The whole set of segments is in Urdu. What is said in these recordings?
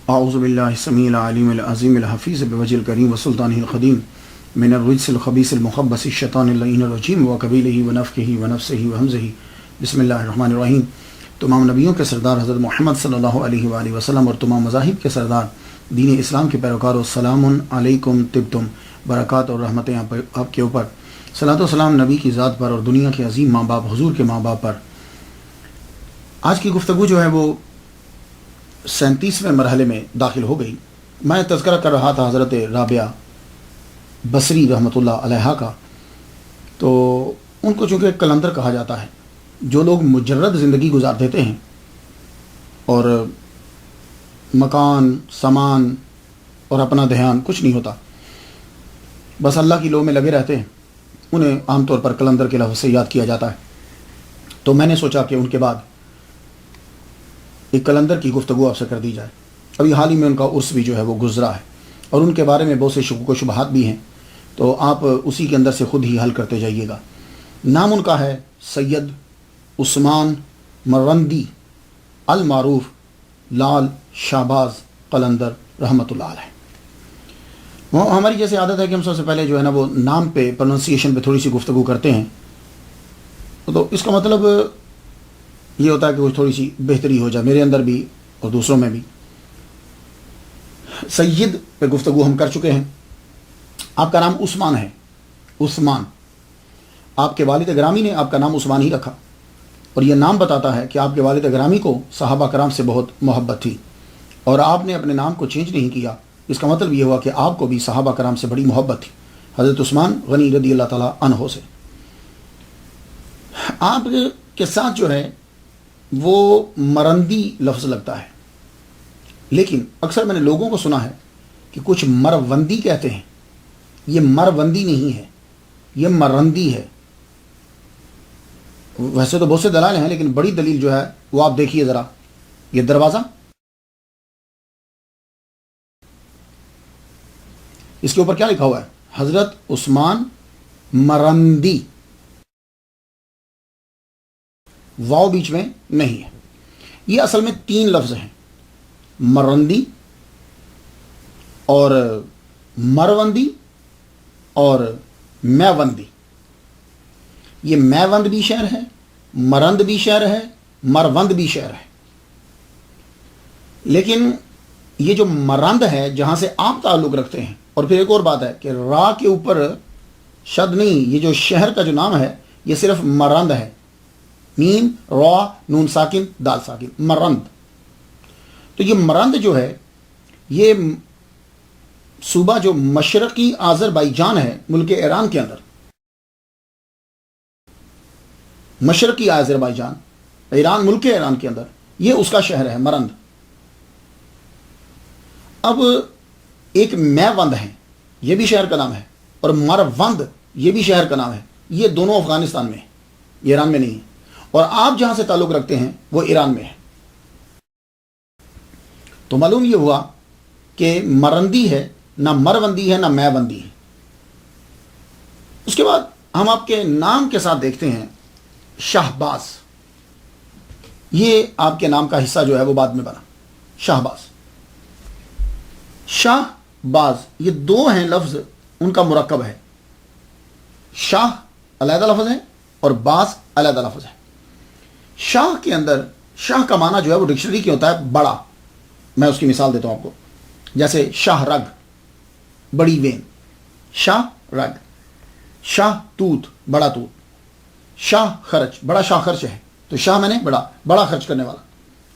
اعوذ باللہ السمیع العلیم العظیم الحفیظ بوجہ الکریم وسلطانہ القدیم من الرجس الخبیث المخبث الشیطان اللعین الرجیم وقبیلہ ونفخہ ونفسہ وہمزہ بسم اللہ الرحمن الرحیم۔ تمام نبیوں کے سردار حضرت محمد صلی اللہ علیہ وآلہ وسلم اور تمام مذاہب کے سردار دین اسلام کے پیروکاروں، السلام علیکم طبتم، برکات اور رحمتیں آپ کے اوپر، صلاۃ و سلام نبی کی ذات پر اور دنیا کے عظیم ماں باپ حضور کے ماں باپ پر۔ آج کی گفتگو جو ہے وہ 37ویں مرحلے میں داخل ہو گئی۔ میں تذکرہ کر رہا تھا حضرت رابعہ بصری رحمۃ اللہ علیہا کا، تو ان کو چونکہ قلندر کہا جاتا ہے، جو لوگ مجرد زندگی گزار دیتے ہیں اور مکان سامان اور اپنا دھیان کچھ نہیں ہوتا، بس اللہ کی لو میں لگے رہتے ہیں، انہیں عام طور پر قلندر کے لفظ سے یاد کیا جاتا ہے۔ تو میں نے سوچا کہ ان کے بعد ایک قلندر کی گفتگو آپ سے کر دی جائے۔ ابھی حال ہی میں ان کا عرس بھی جو ہے وہ گزرا ہے اور ان کے بارے میں بہت سے شکوک و شبہات بھی ہیں، تو آپ اسی کے اندر سے خود ہی حل کرتے جائیے گا۔ نام ان کا ہے سید عثمان مرندی المعروف لال شہباز قلندر رحمۃ اللہ علیہ۔ ہماری جیسے عادت ہے کہ ہم سب سے پہلے جو ہے نا وہ نام پہ پروننسیشن پہ تھوڑی سی گفتگو کرتے ہیں، تو اس کا مطلب یہ ہوتا ہے کہ وہ تھوڑی سی بہتری ہو جائے میرے اندر بھی اور دوسروں میں بھی۔ سید پہ گفتگو ہم کر چکے ہیں۔ آپ کا نام عثمان ہے، عثمان۔ آپ کے والد گرامی نے آپ کا نام عثمان ہی رکھا، اور یہ نام بتاتا ہے کہ آپ کے والد گرامی کو صحابہ کرام سے بہت محبت تھی اور آپ نے اپنے نام کو چینج نہیں کیا۔ اس کا مطلب یہ ہوا کہ آپ کو بھی صحابہ کرام سے بڑی محبت تھی، حضرت عثمان غنی رضی اللہ تعالیٰ عنہ سے۔ آپ کے ساتھ جو ہے وہ مرندی لفظ لگتا ہے، لیکن اکثر میں نے لوگوں کو سنا ہے کہ کچھ مروندی کہتے ہیں۔ یہ مروندی نہیں ہے، یہ مرندی ہے۔ ویسے تو بہت سے دلائل ہیں، لیکن بڑی دلیل جو ہے وہ آپ دیکھیے ذرا، یہ دروازہ، اس کے اوپر کیا لکھا ہوا ہے؟ حضرت عثمان مرندی، واو بیچ میں نہیں ہے۔ یہ اصل میں 3 لفظ ہیں، مرندی اور مروندی اور میوندی۔ یہ میوند بھی شہر ہے، مرند بھی شہر ہے، مروند بھی شہر ہے، لیکن یہ جو مرند ہے جہاں سے آپ تعلق رکھتے ہیں، اور پھر ایک اور بات ہے کہ را کے اوپر شد نہیں، یہ جو شہر کا جو نام ہے یہ صرف مرند ہے، میم را نون ساکن دال ساکن، مرند۔ تو یہ مرند جو ہے یہ صوبہ جو مشرقی آذربائیجان ہے ملک ایران کے اندر، مشرقی آذربائیجان ایران ملک ایران کے اندر، یہ اس کا شہر ہے مرند۔ اب ایک میوند ہے، یہ بھی شہر کا نام ہے، اور مروند یہ بھی شہر کا نام ہے۔ یہ دونوں افغانستان میں ہیں، یہ ایران میں نہیں ہے، اور آپ جہاں سے تعلق رکھتے ہیں وہ ایران میں ہے۔ تو معلوم یہ ہوا کہ مرندی ہے، نہ مروندی ہے، نہ میوندی ہے۔ اس کے بعد ہم آپ کے نام کے ساتھ دیکھتے ہیں شہباز۔ یہ آپ کے نام کا حصہ جو ہے وہ بعد میں بنا، شہباز۔ شاہ باز یہ 2 ہیں لفظ، ان کا مرکب ہے۔ شاہ علیحدہ لفظ ہے اور باز علیحدہ لفظ ہے۔ شاہ کے اندر شاہ کا معنی جو ہے وہ ڈکشنری کی ہوتا ہے بڑا۔ میں اس کی مثال دیتا ہوں آپ کو، جیسے شاہ رگ بڑی وین، شاہ رگ، شاہ توت بڑا توت، شاہ خرچ بڑا شاہ خرچ ہے، تو شاہ میں نے بڑا خرچ کرنے والا۔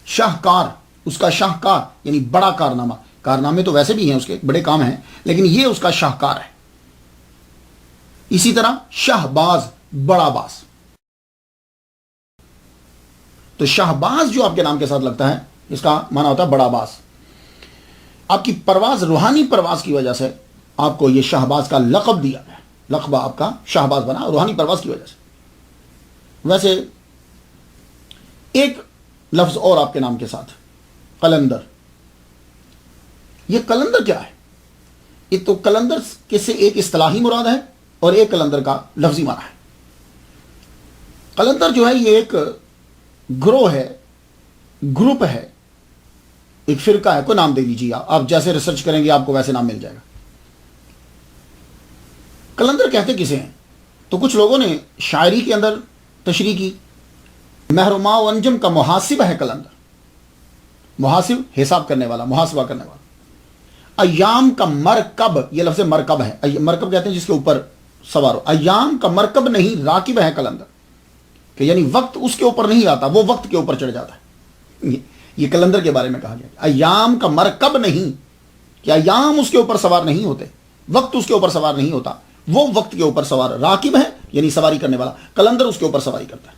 شاہکار اس کا شاہکار یعنی بڑا کارنامہ، کارنامے تو ویسے بھی ہیں اس کے بڑے کام ہیں، لیکن یہ اس کا شاہکار ہے۔ اسی طرح شہباز بڑا باز۔ تو شہباز جو آپ کے نام کے ساتھ لگتا ہے اس کا معنی ہوتا ہے بڑا باز۔ آپ کی پرواز، روحانی پرواز کی وجہ سے آپ کو یہ شہباز کا لقب دیا گیا، لقب آپ کا شہباز بنا روحانی پرواز کی وجہ سے۔ ویسے ایک لفظ اور آپ کے نام کے ساتھ، قلندر۔ یہ قلندر کیا ہے؟ یہ تو قلندر کے سے ایک اصطلاحی مراد ہے اور ایک قلندر کا لفظی معنی ہے۔ قلندر جو ہے یہ ایک گروہ ہے، گروپ ہے ایک فرقہ ہے، کوئی نام دے لیجیے آپ جیسے ریسرچ کریں گے آپ کو ویسے نام مل جائے گا. قلندر کہتے کسے ہیں؟ تو کچھ لوگوں نے شاعری کے اندر تشریح کی. محرما و انجم کا محاسب ہے قلندر. محاسب حساب کرنے والا، محاسبہ کرنے والا. ایام کا مرکب، یہ لفظ مرکب ہے، مرکب کہتے ہیں جس کے اوپر سوار ہو. ایام کا مرکب نہیں، راکب ہے قلندر، کہ یعنی وقت اس کے اوپر نہیں آتا، وہ وقت کے اوپر چڑھ جاتا ہے. یہ قلندر کے بارے میں کہا گیا. ایام کا مرکب نہیں، کہ ایام اس کے اوپر سوار نہیں ہوتے، وقت اس کے اوپر سوار نہیں ہوتا، وہ وقت کے اوپر سوار. راکب ہے یعنی سواری کرنے والا، قلندر اس کے اوپر سواری کرتا ہے.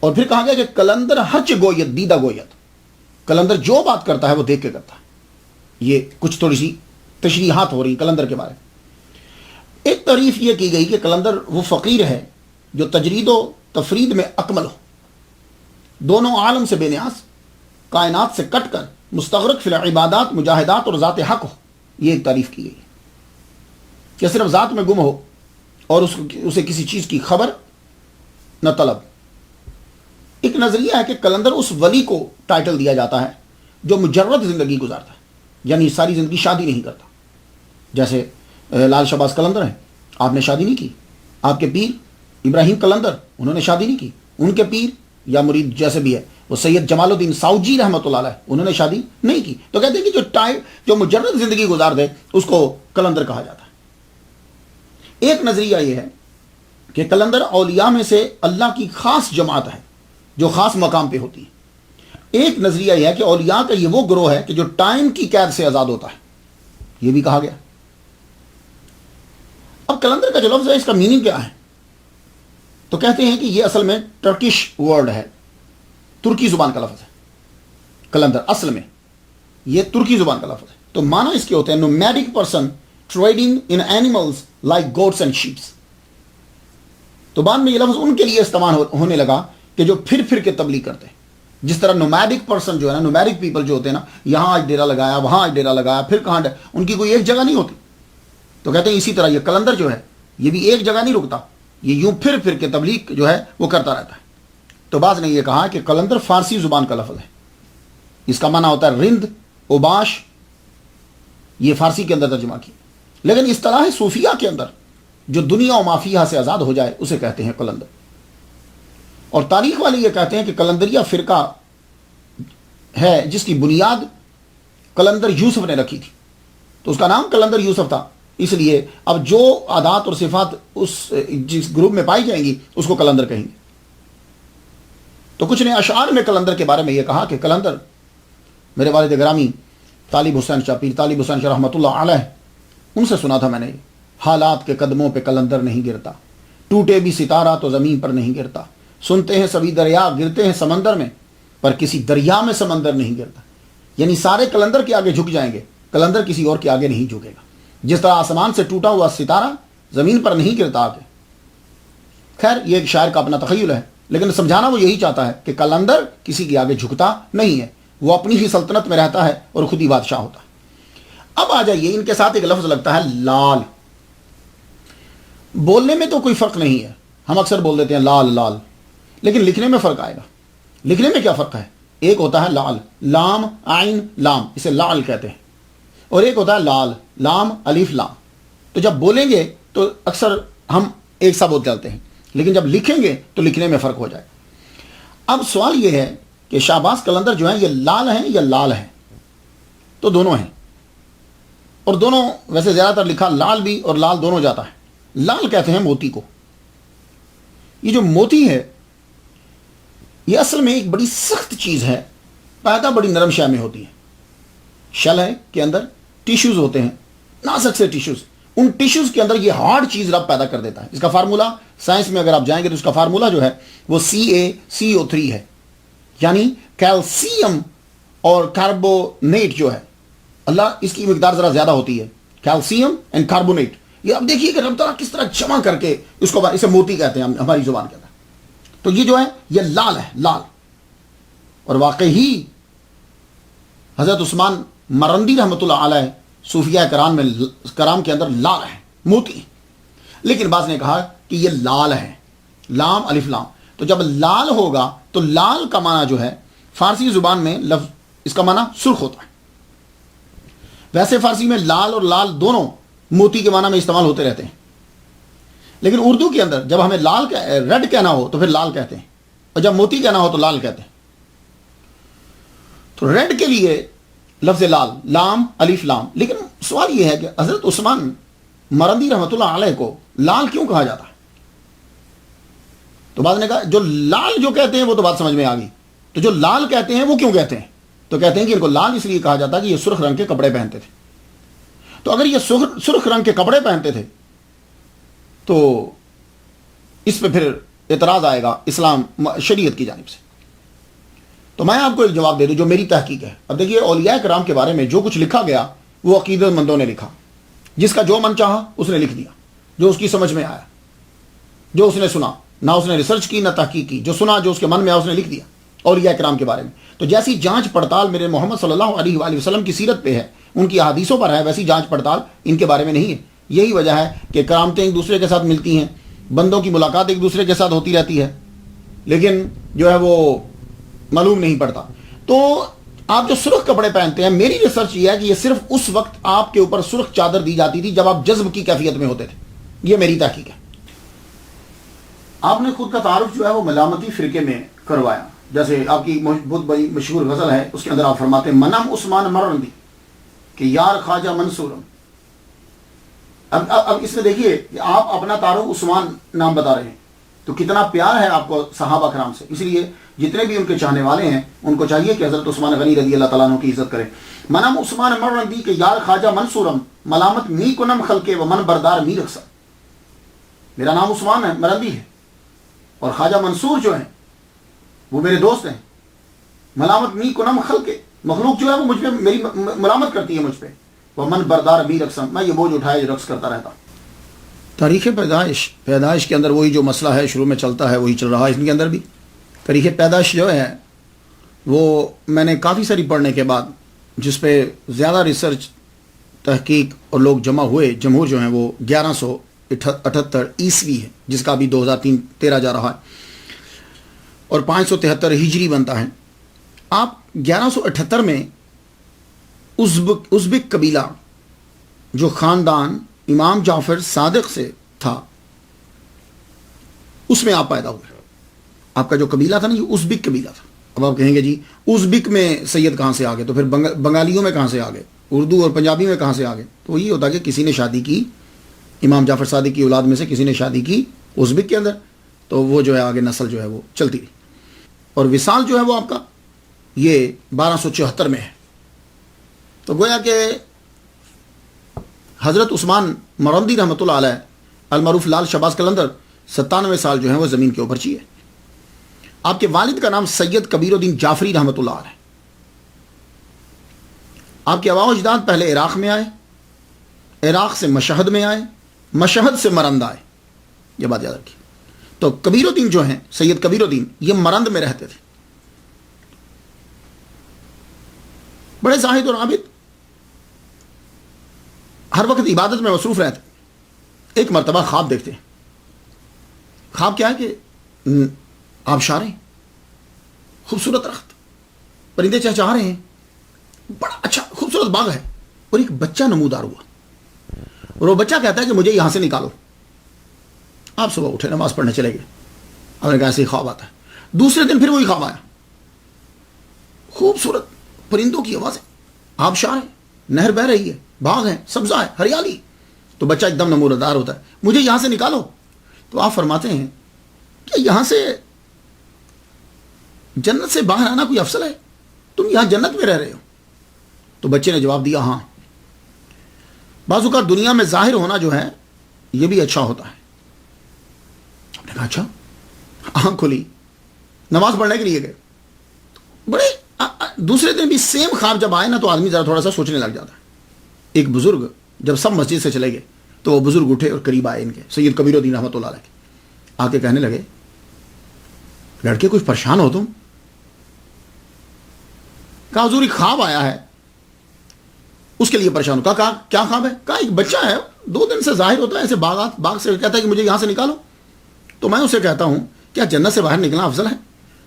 اور پھر کہا گیا کہ قلندر ہرچ گویت دیدہ گویت، قلندر جو بات کرتا ہے وہ دیکھ کے کرتا ہے. یہ کچھ تھوڑی سی تشریحات ہو رہی قلندر کے بارے میں. ایک تعریف یہ کی گئی کہ قلندر وہ فقیر ہے جو تجرید و تفرید میں اکمل ہو، دونوں عالم سے بے نیاز، کائنات سے کٹ کر مستغرق فی العبادات، مجاہدات اور ذات حق ہو. یہ ایک تعریف کی گئی کہ صرف ذات میں گم ہو اور اسے کسی چیز کی خبر نہ طلب. ایک نظریہ ہے کہ قلندر اس ولی کو ٹائٹل دیا جاتا ہے جو مجرد زندگی گزارتا ہے، یعنی ساری زندگی شادی نہیں کرتا. جیسے لال شہباز قلندر ہیں، آپ نے شادی نہیں کی. آپ کے پیر ابراہیم قلندر، انہوں نے شادی نہیں کی. ان کے پیر یا مرید جیسے بھی ہے وہ سید جمال الدین ساؤجی رحمۃ اللہ علیہ، انہوں نے شادی نہیں کی. تو کہتے ہیں کہ جو مجرد زندگی گزار دے اس کو قلندر کہا جاتا ہے. ایک نظریہ یہ ہے کہ قلندر اولیاء میں سے اللہ کی خاص جماعت ہے جو خاص مقام پہ ہوتی ہے. ایک نظریہ یہ ہے کہ اولیاء کا یہ وہ گروہ ہے کہ جو ٹائم کی قید سے آزاد ہوتا ہے، یہ بھی کہا گیا. اب قلندر کا جو لفظ ہے اس کا میننگ کیا ہے؟ تو کہتے ہیں کہ یہ اصل میں ٹرکش ورڈ ہے، ترکی زبان کا لفظ ہے. قلندر اصل میں یہ ترکی زبان کا لفظ ہے. تو معنی اس کے ہوتے ہیں nomadic person trading in animals like goats and shapes. تو بعد میں یہ لفظ ان کے لیے استعمال ہونے لگا کہ جو پھر پھر کے تبلیغ کرتے ہیں. جس طرح نومیڈک پرسن جو ہے نا، نومیڈک پیپل جو ہوتے ہیں نا، یہاں آج ڈیرا لگایا، وہاں آج ڈیرا لگایا، پھر کہاں ان کی کوئی ایک جگہ نہیں ہوتی. تو کہتے ہیں اسی طرح یہ قلندر جو ہے یہ بھی ایک جگہ نہیں رکتا، یہ یوں پھر پھر کے تبلیغ جو ہے وہ کرتا رہتا ہے. تو بعض نے یہ کہا کہ قلندر فارسی زبان کا لفظ ہے، اس کا معنی ہوتا ہے رند، اوباش، یہ فارسی کے اندر ترجمہ کیا. لیکن اصطلاح صوفیہ کے اندر جو دنیا و مافیہ سے آزاد ہو جائے اسے کہتے ہیں قلندر. اور تاریخ والے یہ کہتے ہیں کہ قلندریہ فرقہ ہے جس کی بنیاد قلندر یوسف نے رکھی تھی. تو اس کا نام قلندر یوسف تھا، اس لیے اب جو عادات اور صفات اس جس گروپ میں پائی جائیں گی اس کو قلندر کہیں گے. تو کچھ نے اشعار میں قلندر کے بارے میں یہ کہا کہ قلندر میرے والد گرامی طالب حسین شاہ، پیر طالب حسین شاہ رحمۃ اللہ علیہ، ان سے سنا تھا میں نے، حالات کے قدموں پہ قلندر نہیں گرتا، ٹوٹے بھی ستارہ تو زمین پر نہیں گرتا، سنتے ہیں سبھی دریا گرتے ہیں سمندر میں پر کسی دریا میں سمندر نہیں گرتا. یعنی سارے قلندر کے آگے جھک جائیں گے، قلندر کسی اور کے آگے نہیں جھکے گا. جس طرح آسمان سے ٹوٹا ہوا ستارہ زمین پر نہیں گرتا آگے. خیر یہ ایک شاعر کا اپنا تخیل ہے، لیکن سمجھانا وہ یہی چاہتا ہے کہ قلندر کسی کے آگے جھکتا نہیں ہے، وہ اپنی ہی سلطنت میں رہتا ہے اور خود ہی بادشاہ ہوتا ہے. اب آ جائیے ان کے ساتھ ایک لفظ لگتا ہے لال. بولنے میں تو کوئی فرق نہیں ہے، ہم اکثر بول دیتے ہیں لال لال، لیکن لکھنے میں فرق آئے گا. لکھنے میں کیا فرق ہے؟ ایک ہوتا ہے لال، لام عین لام، اسے لال کہتے ہیں، اور ایک ہوتا ہے لال، لام الف لام. تو جب بولیں گے تو اکثر ہم ایک سا بول چلتے ہیں، لیکن جب لکھیں گے تو لکھنے میں فرق ہو جائے. اب سوال یہ ہے کہ شہباز قلندر جو ہیں یہ لال ہیں یا لال ہیں؟ تو دونوں ہیں، اور دونوں ویسے زیادہ تر لکھا لال بھی اور لال دونوں جاتا ہے. لال کہتے ہیں موتی کو. یہ جو موتی ہے یہ اصل میں ایک بڑی سخت چیز ہے، پیدا بڑی نرم شے میں ہوتی ہے. شل ہے کے اندر ٹیشوز ہوتے ہیں، نازک سے ٹیشوز، ان ٹیشوز کے اندر یہ ہارڈ چیز رب پیدا کر دیتا ہے. اس کا فارمولا سائنس میں اگر آپ جائیں گے تو اس کا فارمولا جو ہے وہ CaCO3 ہے، یعنی کیلشیم اور کاربونیٹ جو ہے، اللہ اس کی مقدار ذرا زیادہ ہوتی ہے، کیلشیم اینڈ کاربونیٹ. یہ اب دیکھیے کہ رب تعالیٰ کس طرح جمع کر کے اس کو، اسے موتی کہتے ہیں ہماری زبان کے اندر. تو یہ جو ہے یہ لال ہے، لال. اور واقعی حضرت عثمان مرندی رحمۃ اللہ علیہ صوفیہ کرام کے اندر لال ہے، موتی. لیکن بعض نے کہا کہ یہ لال ہے، لام الف لام. تو جب لال ہوگا تو لال کا معنی جو ہے فارسی زبان میں لفظ اس کا معنی سرخ ہوتا ہے. ویسے فارسی میں لال اور لال دونوں موتی کے معنی میں استعمال ہوتے رہتے ہیں، لیکن اردو کے اندر جب ہمیں ریڈ کہنا ہو تو پھر لال کہتے ہیں، اور جب موتی کہنا ہو تو لال کہتے ہیں. تو ریڈ کے لیے لفظ لال، لام الف لام. لیکن سوال یہ ہے کہ حضرت عثمان مرندی رحمۃ اللہ علیہ کو لال کیوں کہا جاتا ہے؟ تو بعض نے کہا جو لال جو کہتے ہیں وہ تو بات سمجھ میں آ گئی، تو جو لال کہتے ہیں وہ کیوں کہتے ہیں؟ تو کہتے ہیں کہ ان کو لال اس لیے کہا جاتا ہے کہ یہ سرخ رنگ کے کپڑے پہنتے تھے. تو اگر یہ سرخ رنگ کے کپڑے پہنتے تھے تو اس پہ پھر اعتراض آئے گا اسلام شریعت کی جانب سے. تو میں آپ کو ایک جواب دے دوں جو میری تحقیق ہے. اب دیکھیے اولیاء کرام کے بارے میں جو کچھ لکھا گیا وہ عقیدت مندوں نے لکھا، جس کا جو من چاہا اس نے لکھ دیا، جو اس کی سمجھ میں آیا، جو اس نے سنا، نہ اس نے ریسرچ کی نہ تحقیق کی، جو سنا جو اس کے من میں آیا اس نے لکھ دیا اولیاء کرام کے بارے میں. تو جیسی جانچ پڑتال میرے محمد صلی اللہ علیہ وآلہ وسلم کی سیرت پہ ہے، ان کی احادیثوں پر ہے، ویسی جانچ پڑتال ان کے بارے میں نہیں ہے. یہی وجہ ہے کہ کرامتیں ایک دوسرے کے ساتھ ملتی ہیں، بندوں کی ملاقات ایک دوسرے کے ساتھ ہوتی رہتی ہے، لیکن جو ہے وہ معلوم نہیں پڑتا. تو آپ جو سرخ کپڑے پہنتے ہیں، میری ریسرچ یہ ہے کہ یہ صرف اس وقت آپ کے اوپر سرخ چادر دی جاتی تھی جب آپ جذب کی کیفیت میں ہوتے تھے. یہ میری تحقیق ہے. آپ نے خود کا تعارف جو ہے وہ ملامتی فرقے میں کروایا. جیسے آپ کی بہت بڑی مشہور غزل ہے، اس کے اندر آپ فرماتے ہیں منم عثمان مرندی کہ یار خواجہ منصورم. اب اس میں دیکھیے کہ آپ اپنا تعارف عثمان نام بتا رہے ہیں، تو کتنا پیار ہے آپ کو صحابہ کرام سے. اس لیے جتنے بھی ان کے چاہنے والے ہیں ان کو چاہیے کہ حضرت عثمان غنی رضی اللہ تعالیٰ عنہ کی عزت کریں. منم عثمان مرندی کہ یار خواجہ منصورم ملامت می کنم خلقے و من بردار می رقصہ. میرا نام عثمان ہے، مرندی ہے، اور خواجہ منصور جو ہیں وہ میرے دوست ہیں. ملامت می کنم خلقے، مخلوق جو ہے وہ مجھ پہ میری ملامت کرتی ہے مجھ پہ. وہ من بردار می رقصم، میں یہ بوجھ اٹھائے رقص کرتا رہتا. تاریخ پیدائش کے اندر وہی جو مسئلہ ہے شروع میں چلتا ہے وہی چل رہا ہے اس کے اندر بھی. تاریخ پیدائش جو ہے وہ میں نے کافی ساری پڑھنے کے بعد، جس پہ زیادہ ریسرچ تحقیق اور لوگ جمع ہوئے، جمہور جو ہیں وہ 1178 عیسوی ہے، جس کا ابھی 2013 جا رہا ہے، اور 573 ہجری بنتا ہے. آپ 1178 میں ازبک قبیلہ جو خاندان امام جعفر صادق سے تھا اس میں آپ پیدا ہوئے. آپ کا جو قبیلہ تھا نا یہ ازبک قبیلہ تھا. اب آپ کہیں گے جی ازبک میں سید کہاں سے آ گئے، تو پھر بنگالیوں میں کہاں سے آ گئے، اردو اور پنجابی میں کہاں سے آ گئے؟ تو وہی ہوتا کہ کسی نے شادی کی، امام جعفر صادق کی اولاد میں سے کسی نے شادی کی ازبک کے اندر، تو وہ جو ہے آگے نسل جو ہے وہ چلتی رہی. اور وصال جو ہے وہ آپ کا یہ 1274 میں ہے. تو گویا کہ حضرت عثمان مرندی رحمۃ اللہ علیہ المعروف لال شہباز قلندر 97 سال جو ہیں وہ زمین کے اوپر چیے. آپ کے والد کا نام سید کبیر الدین جعفری رحمۃ اللہ علیہ. آپ کے آباء و اجداد پہلے عراق میں آئے، عراق سے مشہد میں آئے، مشہد سے مرند آئے. یہ بات یاد رکھیے. تو کبیر الدین جو ہیں سید کبیر الدین یہ مرند میں رہتے تھے، بڑے زاہد اور عابد، ہر وقت عبادت میں مصروف رہتے. ایک مرتبہ خواب دیکھتے ہیں. خواب کیا ہے کہ آبشاریں، خوبصورت درخت، پرندے چہچہا رہے ہیں، بڑا اچھا خوبصورت باغ ہے، اور ایک بچہ نمودار ہوا، اور وہ بچہ کہتا ہے کہ مجھے یہاں سے نکالو. آپ صبح اٹھے نماز پڑھنے چلے گئے. آپ نے کہا ایسے ہی خواب آتا ہے. دوسرے دن پھر وہی خواب آیا، خوبصورت پرندوں کی آوازیں، آبشار ہے، نہر بہ رہی ہے، باغ ہے، سبزہ ہے، ہریالی. تو بچہ ایک دم نمودار ہوتا ہے، مجھے یہاں سے نکالو. تو آپ فرماتے ہیں کہ یہاں سے جنت سے باہر آنا کوئی افضل ہے؟ تم یہاں جنت میں رہ رہے ہو. تو بچے نے جواب دیا ہاں، بعض اوقات دنیا میں ظاہر ہونا جو ہے یہ بھی اچھا ہوتا ہے. آپ نے کہا اچھا. آنکھ کھلی، نماز پڑھنے کے لیے گئے. بڑے دوسرے دن بھی سیم خواب جب آئے نا تو آدمی ذرا تھوڑا سا سوچنے لگ جاتا ہے. ایک بزرگ جب سب مسجد سے چلے گئے تو وہ بزرگ اٹھے اور قریب آئے ان کے سید کبیر الدین رحمۃ اللہ علیہ. آ کے کہنے لگے لڑکے کچھ پریشان ہو تم؟ کہا حضور ایک خواب آیا ہے اس کے لیے پریشان ہو. کہا کیا خواب ہے؟ کہا ایک بچہ ہے 2 دن سے ظاہر ہوتا ہے ایسے باغ سے، کہتا ہے کہ مجھے یہاں سے نکالو. تو میں اسے کہتا ہوں کیا جنت سے باہر نکلنا افضل ہے؟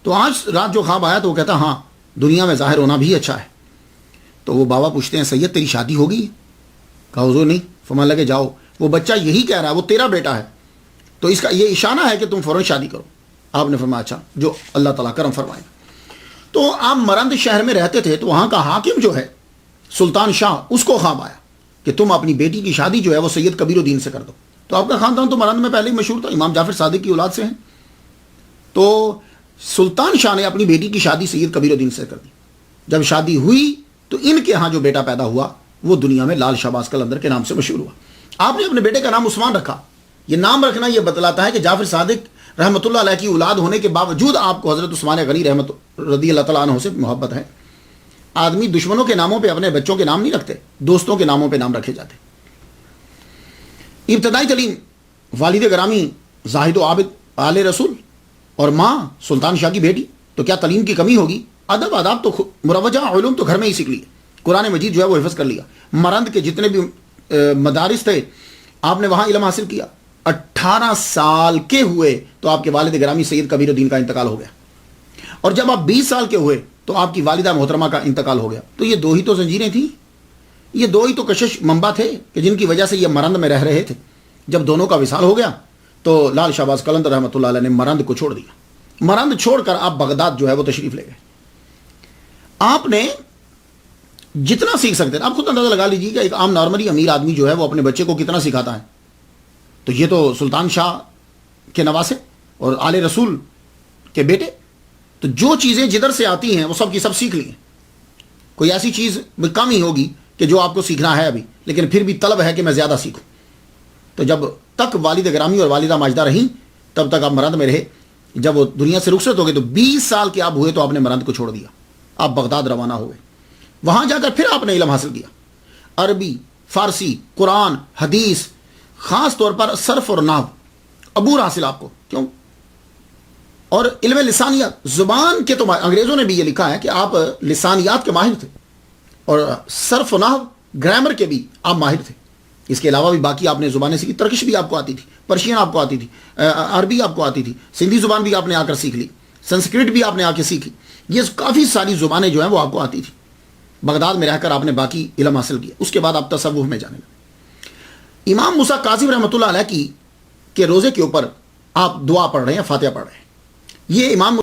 تو آج رات جو خواب آیا تو وہ کہتا ہاں دنیا میں ظاہر ہونا بھی اچھا ہے. تو وہ بابا پوچھتے ہیں سید تیری شادی ہوگی؟ کہا حضور نہیں. فرمان لگے جاؤ وہ بچہ یہی کہہ رہا ہے، وہ تیرا بیٹا ہے، تو اس کا یہ اشارہ ہے کہ تم فوراً شادی کرو. آپ نے فرمایا اچھا جو اللہ تعالیٰ کرم فرمائے. تو آپ مرند شہر میں رہتے تھے تو وہاں کا حاکم جو ہے سلطان شاہ، اس کو خواب آیا کہ تم اپنی بیٹی کی شادی جو ہے وہ سید کبیر الدین سے کر دو. تو آپ کا خاندان تو مرند میں پہلے ہی مشہور تھا، امام جعفر صادق کی اولاد سے ہیں. تو سلطان شاہ نے اپنی بیٹی کی شادی سید کبیر الدین سے کر دی. جب شادی ہوئی تو ان کے ہاں جو بیٹا پیدا ہوا وہ دنیا میں لال شہباز قلندر کے نام سے مشہور ہوا. آپ نے اپنے بیٹے کا نام عثمان رکھا. یہ نام رکھنا یہ بتلاتا ہے کہ جعفر صادق رحمۃ اللہ علیہ کی اولاد ہونے کے باوجود آپ کو حضرت عثمان غنی رحمت رضی اللہ تعالیٰ عنہ سے محبت ہے. آدمی دشمنوں کے ناموں پہ اپنے بچوں کے نام نہیں رکھتے، دوستوں کے ناموں پہ نام رکھے جاتے. ابتدائی تعلیم والد گرامی زاہد و عابد آل رسول اور ماں سلطان شاہ کی بیٹی، تو کیا تعلیم کی کمی ہوگی؟ ادب آداب تو مروجہ علوم تو گھر میں ہی سیکھ لیے. قرآن مجید جو ہے وہ حفظ کر لیا. مرند کے جتنے بھی مدارس تھے آپ نے وہاں علم حاصل کیا. 18 سال کے ہوئے تو آپ کے والد گرامی سید کبیر الدین کا انتقال ہو گیا، اور جب آپ 20 سال کے ہوئے تو آپ کی والدہ محترمہ کا انتقال ہو گیا. تو یہ دو ہی تو زنجیریں تھیں، یہ دو ہی تو کشش منبع تھے کہ جن کی وجہ سے یہ مرند میں رہ رہے تھے. جب دونوں کا وصال ہو گیا تو لال شہباز قلندر رحمۃ اللہ علیہ نے مرند کو چھوڑ دیا. مرند چھوڑ کر آپ بغداد جو ہے وہ تشریف لے گئے. آپ نے جتنا سیکھ سکتے تھے، آپ خود اندازہ لگا لیجیے کہ ایک عام نارملی امیر آدمی جو ہے وہ اپنے بچے کو کتنا سکھاتا ہے. تو یہ تو سلطان شاہ کے نواسے اور آل رسول کے بیٹے، تو جو چیزیں جدھر سے آتی ہیں وہ سب کی سب سیکھ لی ہیں. کوئی ایسی چیز کم ہی ہوگی کہ جو آپ کو سیکھنا ہے ابھی، لیکن پھر بھی طلب ہے کہ میں زیادہ سیکھوں. تو جب تک والد گرامی اور والدہ ماجدہ رہیں تب تک آپ مرند میں رہے. جب وہ دنیا سے رخصت ہو گئے تو 20 سال کے آپ ہوئے تو آپ نے مرند کو چھوڑ دیا. آپ بغداد روانہ ہوئے. وہاں جا کر پھر آپ نے علم حاصل کیا، عربی، فارسی، قرآن، حدیث، خاص طور پر صرف اور نحو. عبور حاصل آپ کو کیوں؟ اور علم لسانیات، زبان کے تو انگریزوں نے بھی یہ لکھا ہے کہ آپ لسانیات کے ماہر تھے، اور صرف و نحو گرامر کے بھی آپ ماہر تھے. اس کے علاوہ بھی باقی آپ نے زبانیں سیکھی. ترکش بھی آپ کو آتی تھی، پرشین آپ کو آتی تھی، عربی آپ کو آتی تھی، سندھی زبان بھی آپ نے آ کر سیکھ لی، سنسکرت بھی آپ نے آ کے سیکھی. یہ کافی ساری زبانیں جو ہیں وہ آپ کو آتی تھی. بغداد میں رہ کر آپ نے باقی علم حاصل کیا. اس کے بعد آپ تصوف میں جانے لگے. امام موسیٰ کاظم رحمۃ اللہ علیہ کی کے روزے کے اوپر آپ دعا پڑھ رہے ہیں، فاتحہ پڑھ رہے ہیں. یہ امام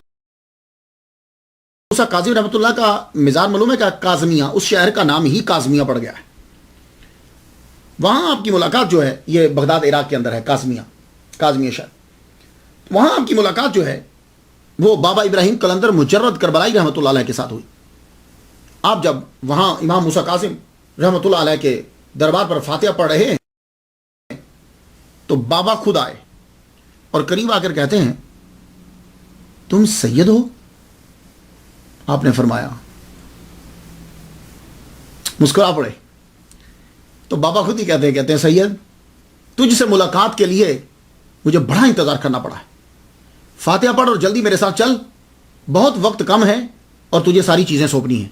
موسیٰ کاظم رحمۃ اللہ کا مزار معلوم ہے کہ کاظمیہ، اس شہر کا نام ہی کاظمیہ پڑ گیا ہے. وہاں آپ کی ملاقات جو ہے یہ بغداد عراق کے اندر ہے، کاظمیہ شہر. وہاں آپ کی ملاقات جو ہے وہ بابا ابراہیم قلندر مجرد کربلائی رحمۃ اللہ علیہ کے ساتھ ہوئی. آپ جب وہاں امام موسیٰ کاظم رحمۃ اللہ علیہ کے دربار پر فاتحہ پڑھ رہے ہیں تو بابا خود آئے اور قریب آ کر کہتے ہیں تم سید ہو؟ آپ نے فرمایا، مسکرا پڑے. تو بابا خود ہی کہتے ہیں سید تجھ سے ملاقات کے لیے مجھے بڑا انتظار کرنا پڑا ہے. فاتحہ پڑھ اور جلدی میرے ساتھ چل، بہت وقت کم ہے اور تجھے ساری چیزیں سونپنی ہیں.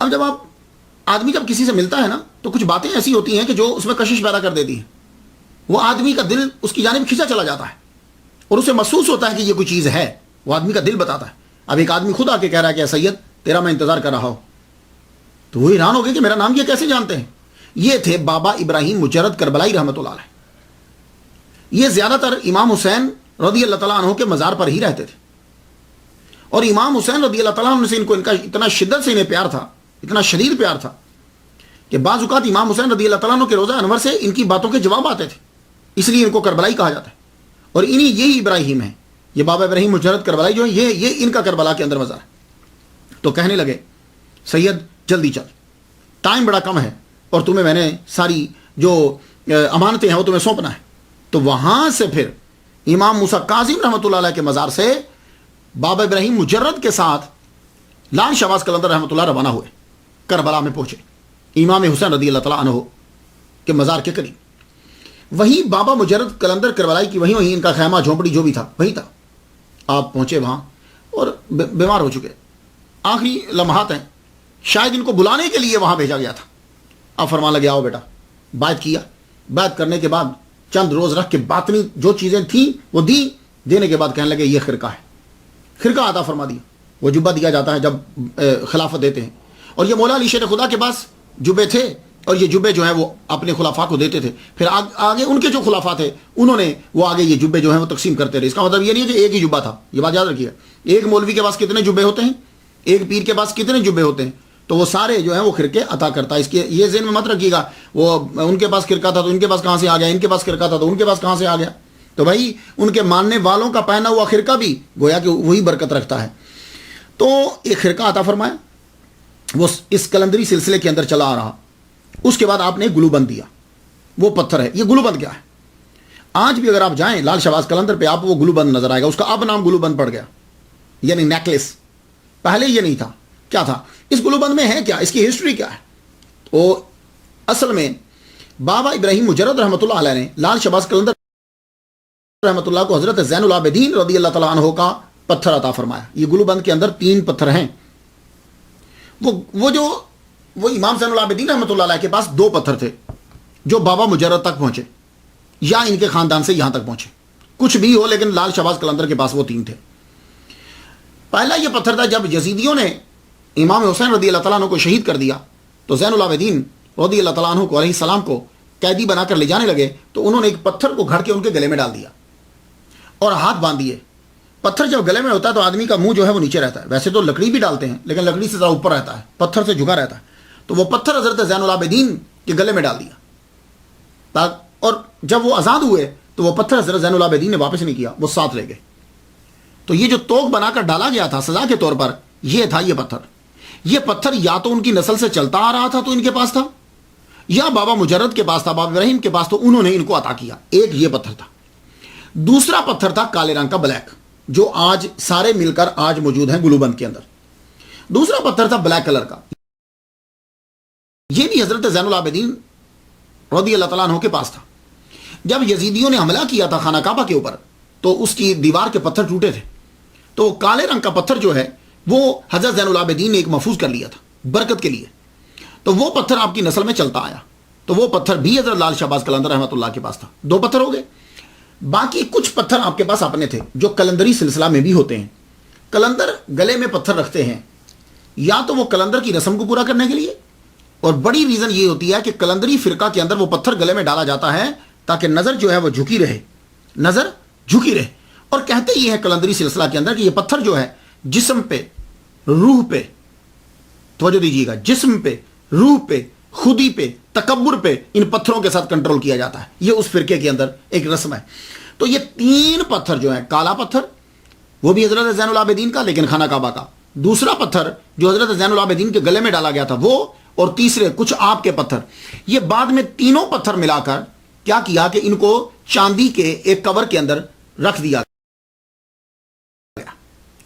اب جب آدمی جب کسی سے ملتا ہے نا تو کچھ باتیں ایسی ہوتی ہیں کہ جو اس میں کشش پیدا کر دیتی ہیں. وہ آدمی کا دل اس کی جانب کھینچا چلا جاتا ہے اور اسے محسوس ہوتا ہے کہ یہ کوئی چیز ہے. وہ آدمی کا دل بتاتا ہے. اب ایک آدمی خود آ کے کہہ رہا ہے کہ سید تیرا میں انتظار کر رہا ہوں، تو وہ حیران ہو گئے کہ میرا نام یہ کیسے جانتے ہیں. یہ تھے بابا ابراہیم مجرد کربلائی رحمۃ اللہ علیہ. یہ زیادہ تر امام حسین رضی اللہ تعالیٰ عنہ کے مزار پر ہی رہتے تھے، اور امام حسین رضی اللہ تعالیٰ عنہ سے ان کا اتنا شدت سے انہیں پیار تھا، اتنا شدید پیار تھا کہ بعض اوقات امام حسین رضی اللہ تعالیٰ عنہ کے روزہ انور سے ان کی باتوں کے جواب آتے تھے. اس لیے ان کو کربلائی کہا جاتا ہے. اور انہی یہی ابراہیم ہیں، یہ بابا ابراہیم مجرد کربلائی جو ہے یہ ان کا کربلا کے اندر مزار ہے. تو کہنے لگے سید جلدی چل، ٹائم بڑا کم ہے اور تمہیں میں نے ساری جو امانتیں ہیں وہ تمہیں سونپنا ہے. تو وہاں سے پھر امام موسیٰ کاظم رحمۃ اللہ علیہ کے مزار سے بابا ابراہیم مجرد کے ساتھ لال شہباز قلندر رحمۃ اللہ روانہ ہوئے. کربلا میں پہنچے امام حسین رضی اللہ تعالیٰ عنہ کے مزار کے قریب. وہیں بابا مجرد قلندر کربلائی کی وہیں ان کا خیمہ جھونپڑی جو بھی تھا وہی تھا. آپ پہنچے وہاں اور بیمار ہو چکے، آخری لمحات ہیں، شاید ان کو بلانے کے لیے وہاں بھیجا گیا تھا. آپ فرمان لگے آؤ بیٹا. بیعت کیا. بیعت کرنے کے بعد چند روز رکھ کے باطنی جو چیزیں تھیں وہ دیں. دینے کے بعد کہنے لگے یہ خرقہ ہے، خرقہ عطا فرما دیا. وہ جبہ دیا جاتا ہے جب خلافت دیتے ہیں. اور یہ مولا علی شیر خدا کے پاس جبے تھے اور یہ جبے جو ہیں وہ اپنے خلافاء کو دیتے تھے. پھر آگے ان کے جو خلافاء تھے انہوں نے وہ آگے یہ جبے جو ہیں وہ تقسیم کرتے رہے. اس کا مطلب یہ نہیں ہے کہ ایک ہی جبہ تھا, یہ بات یاد رکھیے. ایک مولوی کے پاس کتنے جبے ہوتے ہیں, ایک پیر کے پاس کتنے جبے ہوتے ہیں, تو وہ سارے جو ہیں وہ خرقے عطا کرتا ہے. اس کے یہ ذہن میں مت رکھیے گا وہ ان کے پاس خرقہ تھا تو ان کے پاس کہاں سے آ گیا, ان کے پاس خرقہ تھا تو ان کے پاس کہاں سے آ گیا. تو بھائی ان کے ماننے والوں کا پہنا ہوا خرقہ بھی گویا کہ وہی برکت رکھتا ہے. تو ایک خرقہ عطا فرمایا, وہ اس کلندری سلسلے کے اندر چلا آ رہا. اس کے بعد آپ نے گلو بند دیا, وہ پتھر ہے. یہ گلو بند کیا ہے؟ آج بھی اگر آپ جائیں لال شہباز کلندر پہ آپ وہ گلو بند نظر آئے گا. اس کا اب نام گلو بند پڑ گیا, یعنی نیکلس. پہلے یہ نہیں تھا. کیا تھا اس گلو بند میں, ہے کیا, اس کی ہسٹری کیا ہے؟ وہ اصل میں بابا ابراہیم مجرد رحمۃ اللہ علیہ نے لال شہباز کلندر رحمۃ اللہ کو حضرت زین العابدین رضی اللہ تعالیٰ عنہ کا پتھر عطا فرمایا. یہ گلو بند کے اندر 3 پتھر ہیں. وہ امام زین العابدین رحمۃ اللہ علیہ کے پاس 2 پتھر تھے جو بابا مجرد تک پہنچے یا ان کے خاندان سے یہاں تک پہنچے. کچھ بھی ہو لیکن لال شہباز کلندر کے پاس وہ 3 تھے. پہلا یہ پتھر تھا جب یزیدیوں نے امام حسین رضی اللہ تعالیٰ عنہ کو شہید کر دیا تو زین العابدین رضی اللہ تعالیٰ عنہ کو علیہ السلام کو قیدی بنا کر لے جانے لگے تو انہوں نے ایک پتھر کو گھڑ کے ان کے گلے میں ڈال دیا اور ہاتھ باندھ دیے. پتھر جب گلے میں ہوتا ہے تو آدمی کا منہ جو ہے وہ نیچے رہتا ہے. ویسے تو لکڑی بھی ڈالتے ہیں لیکن لکڑی سے ذرا اوپر رہتا ہے, پتھر سے جھکا رہتا ہے. تو وہ پتھر حضرت زین العابدین کے گلے میں ڈال دیا اور جب وہ آزاد ہوئے تو وہ پتھر حضرت زین العابدین نے واپس نہیں کیا, وہ ساتھ رہ گئے. تو یہ جو توق بنا کر ڈالا گیا تھا سزا کے طور پر, یہ تھا یہ پتھر. یہ پتھر یا تو ان کی نسل سے چلتا آ رہا تھا تو ان کے پاس تھا, یا بابا مجرد کے پاس تھا, بابا ابراہیم کے پاس, تو انہوں نے ان کو عطا کیا. ایک یہ پتھر تھا. دوسرا پتھر تھا کالے رنگ کا, بلیک, جو آج سارے مل کر آج موجود ہیں گلو بند کے اندر. دوسرا پتھر تھا بلیک کلر کا. یہ بھی حضرت زین العابدین رضی اللہ تعالیٰ عنہ کے پاس تھا. جب یزیدیوں نے حملہ کیا تھا خانہ کعبہ کے اوپر تو اس کی دیوار کے پتھر ٹوٹے تھے, تو کالے رنگ کا پتھر جو ہے وہ حضرت زین العابدین نے ایک محفوظ کر لیا تھا برکت کے لیے. تو وہ پتھر آپ کی نسل میں چلتا آیا. تو وہ پتھر بھی حضرت لال شہباز کلندر رحمۃ اللہ کے پاس تھا. 2 پتھر ہو گئے. باقی کچھ پتھر آپ کے پاس اپنے تھے جو کلندری سلسلہ میں بھی ہوتے ہیں. کلندر گلے میں پتھر رکھتے ہیں یا تو وہ کلندر کی رسم کو پورا کرنے کے لیے, اور بڑی ریزن یہ ہوتی ہے کہ کلندری فرقہ کے اندر وہ پتھر گلے میں ڈالا جاتا ہے تاکہ نظر جو ہے وہ جھکی رہے, نظر جھکی رہے. اور کہتے یہ ہے کلندری سلسلہ کے اندر کہ یہ پتھر جو ہے جسم پہ, روح پہ, توجہ دیجیے گا, جسم پہ, روح پہ, خودی پہ, تکبر پہ ان پتھروں کے ساتھ کنٹرول کیا جاتا ہے. یہ اس فرقے کے اندر ایک رسم ہے. تو یہ 3 پتھر جو ہیں, کالا پتھر وہ بھی حضرت زین العابدین کا لیکن خانہ کعبہ کا, دوسرا پتھر جو حضرت زین العابدین کے گلے میں ڈالا گیا تھا وہ, اور تیسرے کچھ آپ کے پتھر. یہ بعد میں تینوں پتھر ملا کر کیا کیا کہ ان کو چاندی کے ایک کور کے اندر رکھ دیا گیا.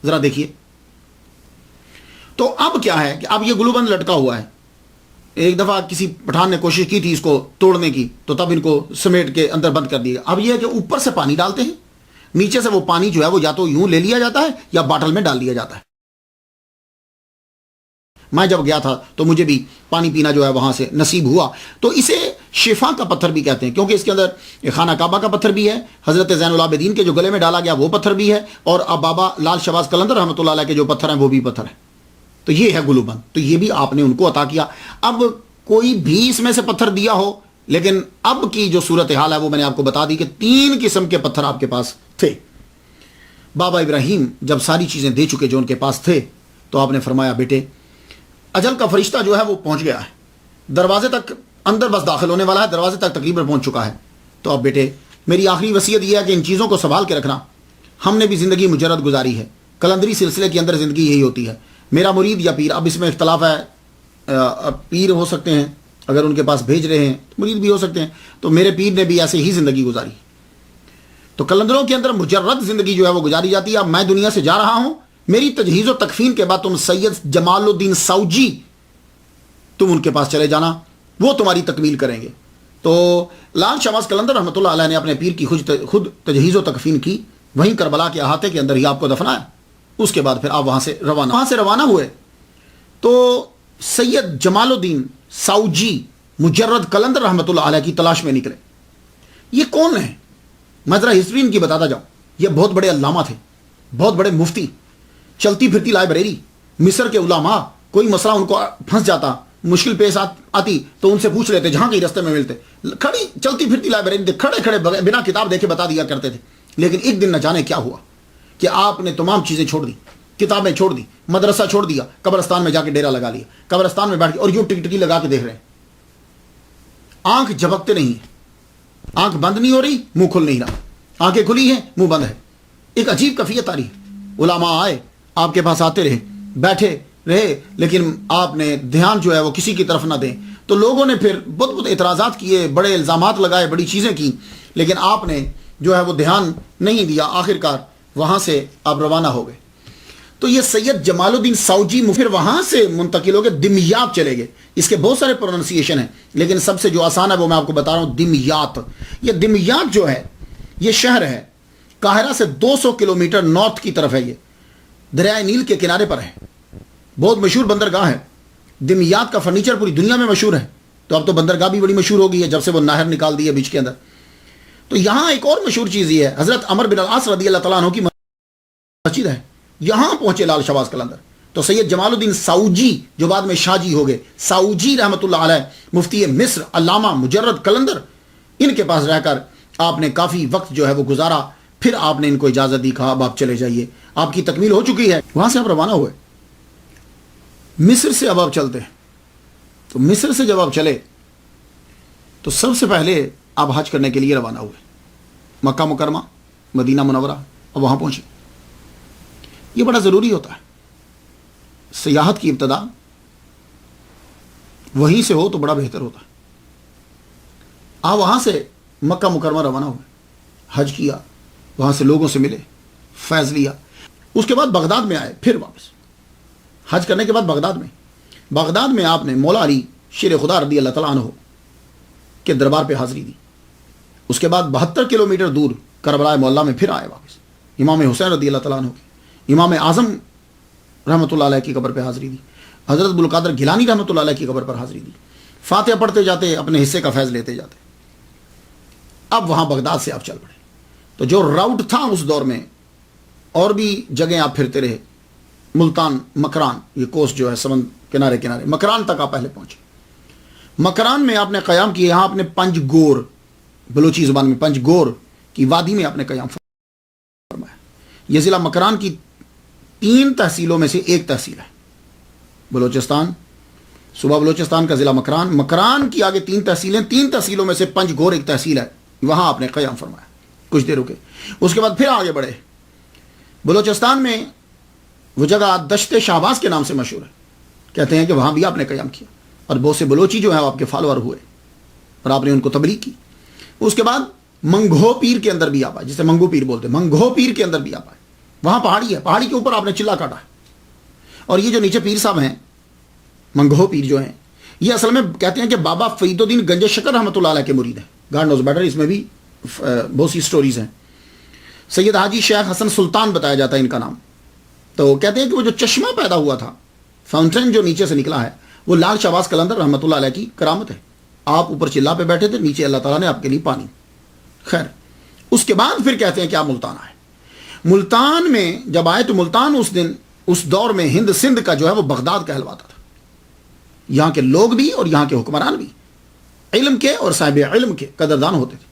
ذرا دیکھیے. تو اب کیا ہے کہ اب یہ گلو بند لٹکا ہوا ہے. ایک دفعہ کسی پٹھان نے کوشش کی تھی اس کو توڑنے کی تو تب ان کو سمیٹ کے اندر بند کر دیا. اب یہ ہے کہ اوپر سے پانی ڈالتے ہیں, نیچے سے وہ پانی جو ہے وہ یا تو یوں لے لیا جاتا ہے یا باٹل میں ڈال لیا جاتا ہے. میں جب گیا تھا تو مجھے بھی پانی پینا جو ہے وہاں سے نصیب ہوا. تو اسے شفا کا پتھر بھی کہتے ہیں کیونکہ اس کے اندر خانہ کعبہ کا پتھر بھی ہے, حضرت زین العابدین کے جو گلے میں ڈالا گیا وہ پتھر بھی ہے, اور اب بابا لال شہباز کلندر رحمۃ اللہ علیہ کے جو پتھر ہیں وہ بھی پتھر ہیں. تو یہ ہے گلو بند. تو یہ بھی آپ نے ان کو عطا کیا. اب کوئی بھی اس میں سے پتھر دیا ہو, لیکن اب کی جو صورتحال ہے وہ میں نے آپ کو بتا دی کہ 3 قسم کے پتھر آپ کے پاس تھے. بابا ابراہیم جب ساری چیزیں دے چکے جو ان کے پاس تھے تو آپ نے فرمایا بیٹے اجل کا فرشتہ جو ہے وہ پہنچ گیا ہے, دروازے تک اندر بس داخل ہونے والا ہے, دروازے تک تقریباً پہنچ چکا ہے. تو اب بیٹے میری آخری وصیت یہ ہے کہ ان چیزوں کو سنبھال کے رکھنا. ہم نے بھی زندگی مجرد گزاری ہے, کلندری سلسلے کے اندر زندگی یہی ہوتی ہے. میرا مرید یا پیر, اب اس میں اختلاف ہے, پیر ہو سکتے ہیں اگر ان کے پاس بھیج رہے ہیں, مرید بھی ہو سکتے ہیں. تو میرے پیر نے بھی ایسے ہی زندگی گزاری. تو کلندروں کے اندر مجرد زندگی جو ہے وہ گزاری جاتی ہے. اب میں دنیا سے جا رہا ہوں, میری تجہیز و تکفین کے بعد تم سید جمال الدین ساوجی تم ان کے پاس چلے جانا, وہ تمہاری تکمیل کریں گے. تو لال شہباز کلندر رحمۃ اللہ علیہ نے اپنے پیر کی خود تجہیز و تکفین کی, وہیں کربلا کے احاطے کے اندر ہی آپ کو دفنایا. اس کے بعد پھر آپ وہاں سے روانہ ہوئے. تو سید جمال الدین ساوجی مجرد کلندر رحمۃ اللہ علیہ کی تلاش میں نکلے. یہ کون ہیں؟ میں ذرا ہسٹری ان کی بتاتا جاؤں. یہ بہت بڑے علامہ تھے, بہت بڑے مفتی. چلتی پھرتی لائبریری، مصر کے علماء کوئی مسئلہ ان کو پھنس جاتا، مشکل پیش آتی تو ان سے پوچھ لیتے جہاں کہیں رستے میں ملتے، کھڑی چلتی پھرتی لائبریری کھڑے کھڑے بنا کتاب دیکھے بتا دیا کرتے تھے. لیکن ایک دن نہ جانے کیا ہوا کہ آپ نے تمام چیزیں چھوڑ دی، کتابیں چھوڑ دی، مدرسہ چھوڑ دیا، قبرستان میں جا کے ڈیرا لگا لیا، قبرستان میں بیٹھ کے اور یوں ٹکٹکی لگا کے دیکھ رہے ہیں. آنکھ جھپکتے نہیں ہیں، آنکھ بند نہیں ہو رہی، منہ کھل نہیں رہا، آنکھیں کھلی ہیں، منہ بند ہے. ایک عجیب کیفیت آ رہی ہے. علماء آئے آپ کے پاس، آتے رہے، بیٹھے رہے، لیکن آپ نے دھیان جو ہے وہ کسی کی طرف نہ دیں. تو لوگوں نے پھر بہت اعتراضات کیے، بڑے الزامات لگائے، بڑی چیزیں کی، لیکن آپ نے جو ہے وہ دھیان نہیں دیا. آخرکار وہاں سے آپ روانہ ہو گئے. تو یہ سید جمال الدین ساوجی پھر وہاں سے منتقل ہو گئے، دمیاط چلے گئے. اس کے بہت سارے پروننسیشن ہیں، لیکن سب سے جو آسان ہے وہ میں آپ کو بتا رہا ہوں، دمیاط. یہ دمیاط جو ہے یہ شہر ہے، قاہرہ سے 200 کلومیٹر نارتھ کی طرف ہے. یہ دریائے نیل کے کنارے پر ہے، بہت مشہور بندرگاہ ہے. دمیاط کا فرنیچر پوری دنیا میں مشہور ہے. تو اب تو بندرگاہ بھی بڑی مشہور ہو گئی ہے جب سے وہ نہر نکال دی ہے بیچ کے اندر. تو یہاں ایک اور مشہور چیز یہ ہے، حضرت عمر بن العاص رضی اللہ تعالیٰ عنہ کی مسجد ہے. یہاں پہنچے لال شہباز قلندر. تو سید جمال الدین ساوجی جو بعد میں شاہ جی ہو گئے، ساوجی رحمۃ اللہ علیہ، مفتی مصر علامہ مجرد قلندر، ان کے پاس رہ کر آپ نے کافی وقت جو ہے وہ گزارا. پھر آپ نے ان کو اجازت دی، کہا اب آپ چلے جائیے، آپ کی تکمیل ہو چکی ہے. وہاں سے آپ روانہ ہوئے. مصر سے اب آپ چلتے ہیں. تو مصر سے جب آپ چلے تو سب سے پہلے آپ حج کرنے کے لیے روانہ ہوئے. مکہ مکرمہ، مدینہ منورہ، اب وہاں پہنچے. یہ بڑا ضروری ہوتا ہے. سیاحت کی ابتدا وہیں سے ہو تو بڑا بہتر ہوتا ہے. آپ وہاں سے مکہ مکرمہ روانہ ہوئے، حج کیا، وہاں سے لوگوں سے ملے، فیض لیا. اس کے بعد بغداد میں آئے. پھر واپس حج کرنے کے بعد بغداد میں آپ نے مولا علی شیر خدا رضی اللہ تعالیٰ عنہ کے دربار پہ حاضری دی. اس کے بعد 72 کلومیٹر دور کربلا معلیٰ میں پھر آئے واپس. امام حسین رضی اللہ تعالیٰ عنہ کی، امام اعظم رحمۃ اللہ علیہ کی قبر پہ حاضری دی. حضرت عبدالقادر گیلانی رحمۃ اللہ علیہ کی قبر پر حاضری دی. فاتحہ پڑھتے جاتے، اپنے حصے کا فیض لیتے جاتے. اب وہاں بغداد سے آپ چل پڑے. تو جو راؤٹ تھا اس دور میں، اور بھی جگہیں آپ پھرتے رہے. ملتان، مکران، یہ کوس جو ہے سمند کنارے مکران تک آپ پہلے پہنچے. مکران میں آپ نے قیام کیا. یہاں آپ نے پنج گور، بلوچی زبان میں پنج گور کی وادی میں آپ نے قیام فرمایا. یہ ضلع مکران کی 3 تحصیلوں میں سے ایک تحصیل ہے. بلوچستان، صوبہ بلوچستان کا ضلع مکران کی آگے 3 تحصیلیں، 3 تحصیلوں میں سے پنج گور ایک تحصیل ہے. وہاں آپ نے قیام فرمایا. کچھ دیر رکے. اس کے بعد پھر آگے بڑھے. بلوچستان میں وہ جگہ دشت شہباز کے نام سے مشہور ہے. کہتے ہیں کہ وہاں بھی آپ نے قیام کیا، اور بہت سے بلوچی جو ہیں آپ کے فالوور ہوئے اور آپ نے ان کو تبلیغ کی. اس کے بعد منگھو پیر کے اندر بھی آپ آئے، جسے منگو پیر بولتے ہیں. منگھو پیر کے اندر بھی آپ آئے. وہاں پہاڑی ہے، پہاڑی کے اوپر آپ نے چلا کاٹا ہے. اور یہ جو نیچے پیر صاحب ہیں، منگھو پیر جو ہیں، یہ اصل میں کہتے ہیں کہ بابا فرید الدین گنج شکر رحمۃ اللہ علیہ کے مرید ہیں. گاڈ نوز بیٹر، اس میں بھی بہت سی سٹوریز ہیں. سید حاجی شیخ حسن سلطان بتایا جاتا ہے ان کا نام. تو کہتے ہیں کہ وہ جو چشمہ پیدا ہوا تھا، فاؤنٹین جو نیچے سے نکلا ہے، وہ لال شہباز قلندر رحمۃ اللہ علیہ کی کرامت ہے. آپ اوپر چلا پہ بیٹھے تھے، نیچے اللہ تعالیٰ نے آپ کے لیے پانی. خیر، اس کے بعد پھر کہتے ہیں کہ آپ ملتان آئے. ملتان میں جب آئے تو ملتان اس دور میں ہند سندھ کا جو ہے وہ بغداد کہلواتا تھا. یہاں کے لوگ بھی اور یہاں کے حکمران بھی علم کے اور صاحب علم کے قدردان ہوتے تھے.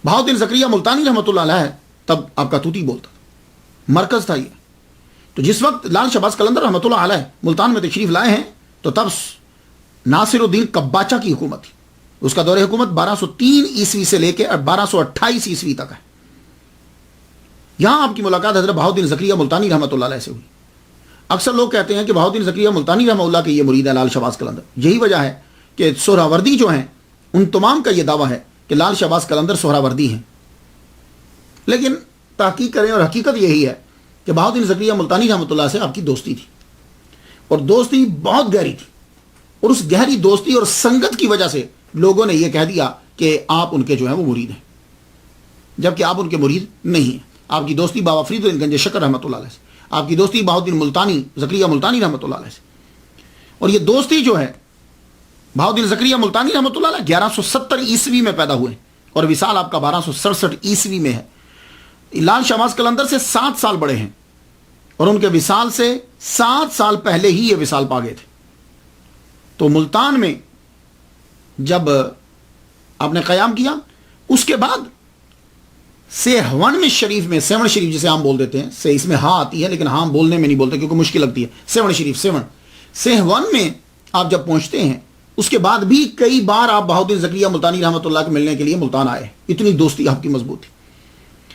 بہاؤالدین زکریا ملتانی رحمۃ اللہ علیہ تب آپ کا توتی بولتا تھا، مرکز تھا یہ. تو جس وقت لال شہباز قلندر رحمۃ اللہ علیہ ملتان میں تشریف لائے ہیں تو تب ناصر الدین قباچہ کی حکومت تھی. اس کا دور حکومت 1203 عیسوی سے لے کے 1228 عیسوی تک ہے. یہاں آپ کی ملاقات حضرت بہاؤالدین زکریا ملتانی رحمۃ اللہ علیہ سے ہوئی. اکثر لوگ کہتے ہیں کہ بہاؤالدین زکریا ملتانی رحمۃ اللہ کے یہ مرید ہے لال شہباز قلندر. یہی وجہ ہے کہ سہراوردی جو ہیں ان تمام کا یہ دعویٰ ہے کہ لال شہباز قلندر سہراوردی ہیں. لیکن تحقیق کریں اور حقیقت یہی ہے کہ بہاؤالدین زکریا ملتانی رحمۃ اللہ سے آپ کی دوستی تھی، اور دوستی بہت گہری تھی. اور اس گہری دوستی اور سنگت کی وجہ سے لوگوں نے یہ کہہ دیا کہ آپ ان کے جو ہیں وہ مرید ہیں، جبکہ آپ ان کے مرید نہیں ہیں. آپ کی دوستی بابا فرید الدین گنج شکر رحمۃ اللہ علیہ سے، آپ کی دوستی بہاؤالدین ملتانی زکریا ملتانی رحمۃ اللہ علیہ سے. اور یہ دوستی جو ہے بہاؤالدین زکریا ملتانی رحمۃ اللہ علیہ 1170 عیسوی میں پیدا ہوئے اور وصال آپ کا 1267 عیسوی میں ہے. لال شہباز قلندر سے 7 سال بڑے ہیں اور ان کے وصال سے 7 سال پہلے ہی یہ وصال پا گئے تھے. تو ملتان میں جب آپ نے قیام کیا، اس کے بعد سیہون میں شریف میں، سیون شریف جسے ہم بول دیتے ہیں، اس میں ہاں آتی ہے لیکن ہاں بولنے میں نہیں بولتے کیونکہ مشکل لگتی ہے. سیون شریف، سیہون میں آپ جب پہنچتے ہیں، اس کے بعد بھی کئی بار آپ بہاؤالدین زکریا ملتانی رحمۃ اللہ کے ملنے کے لیے ملتان آئے. اتنی دوستی آپ کی مضبوط تھی.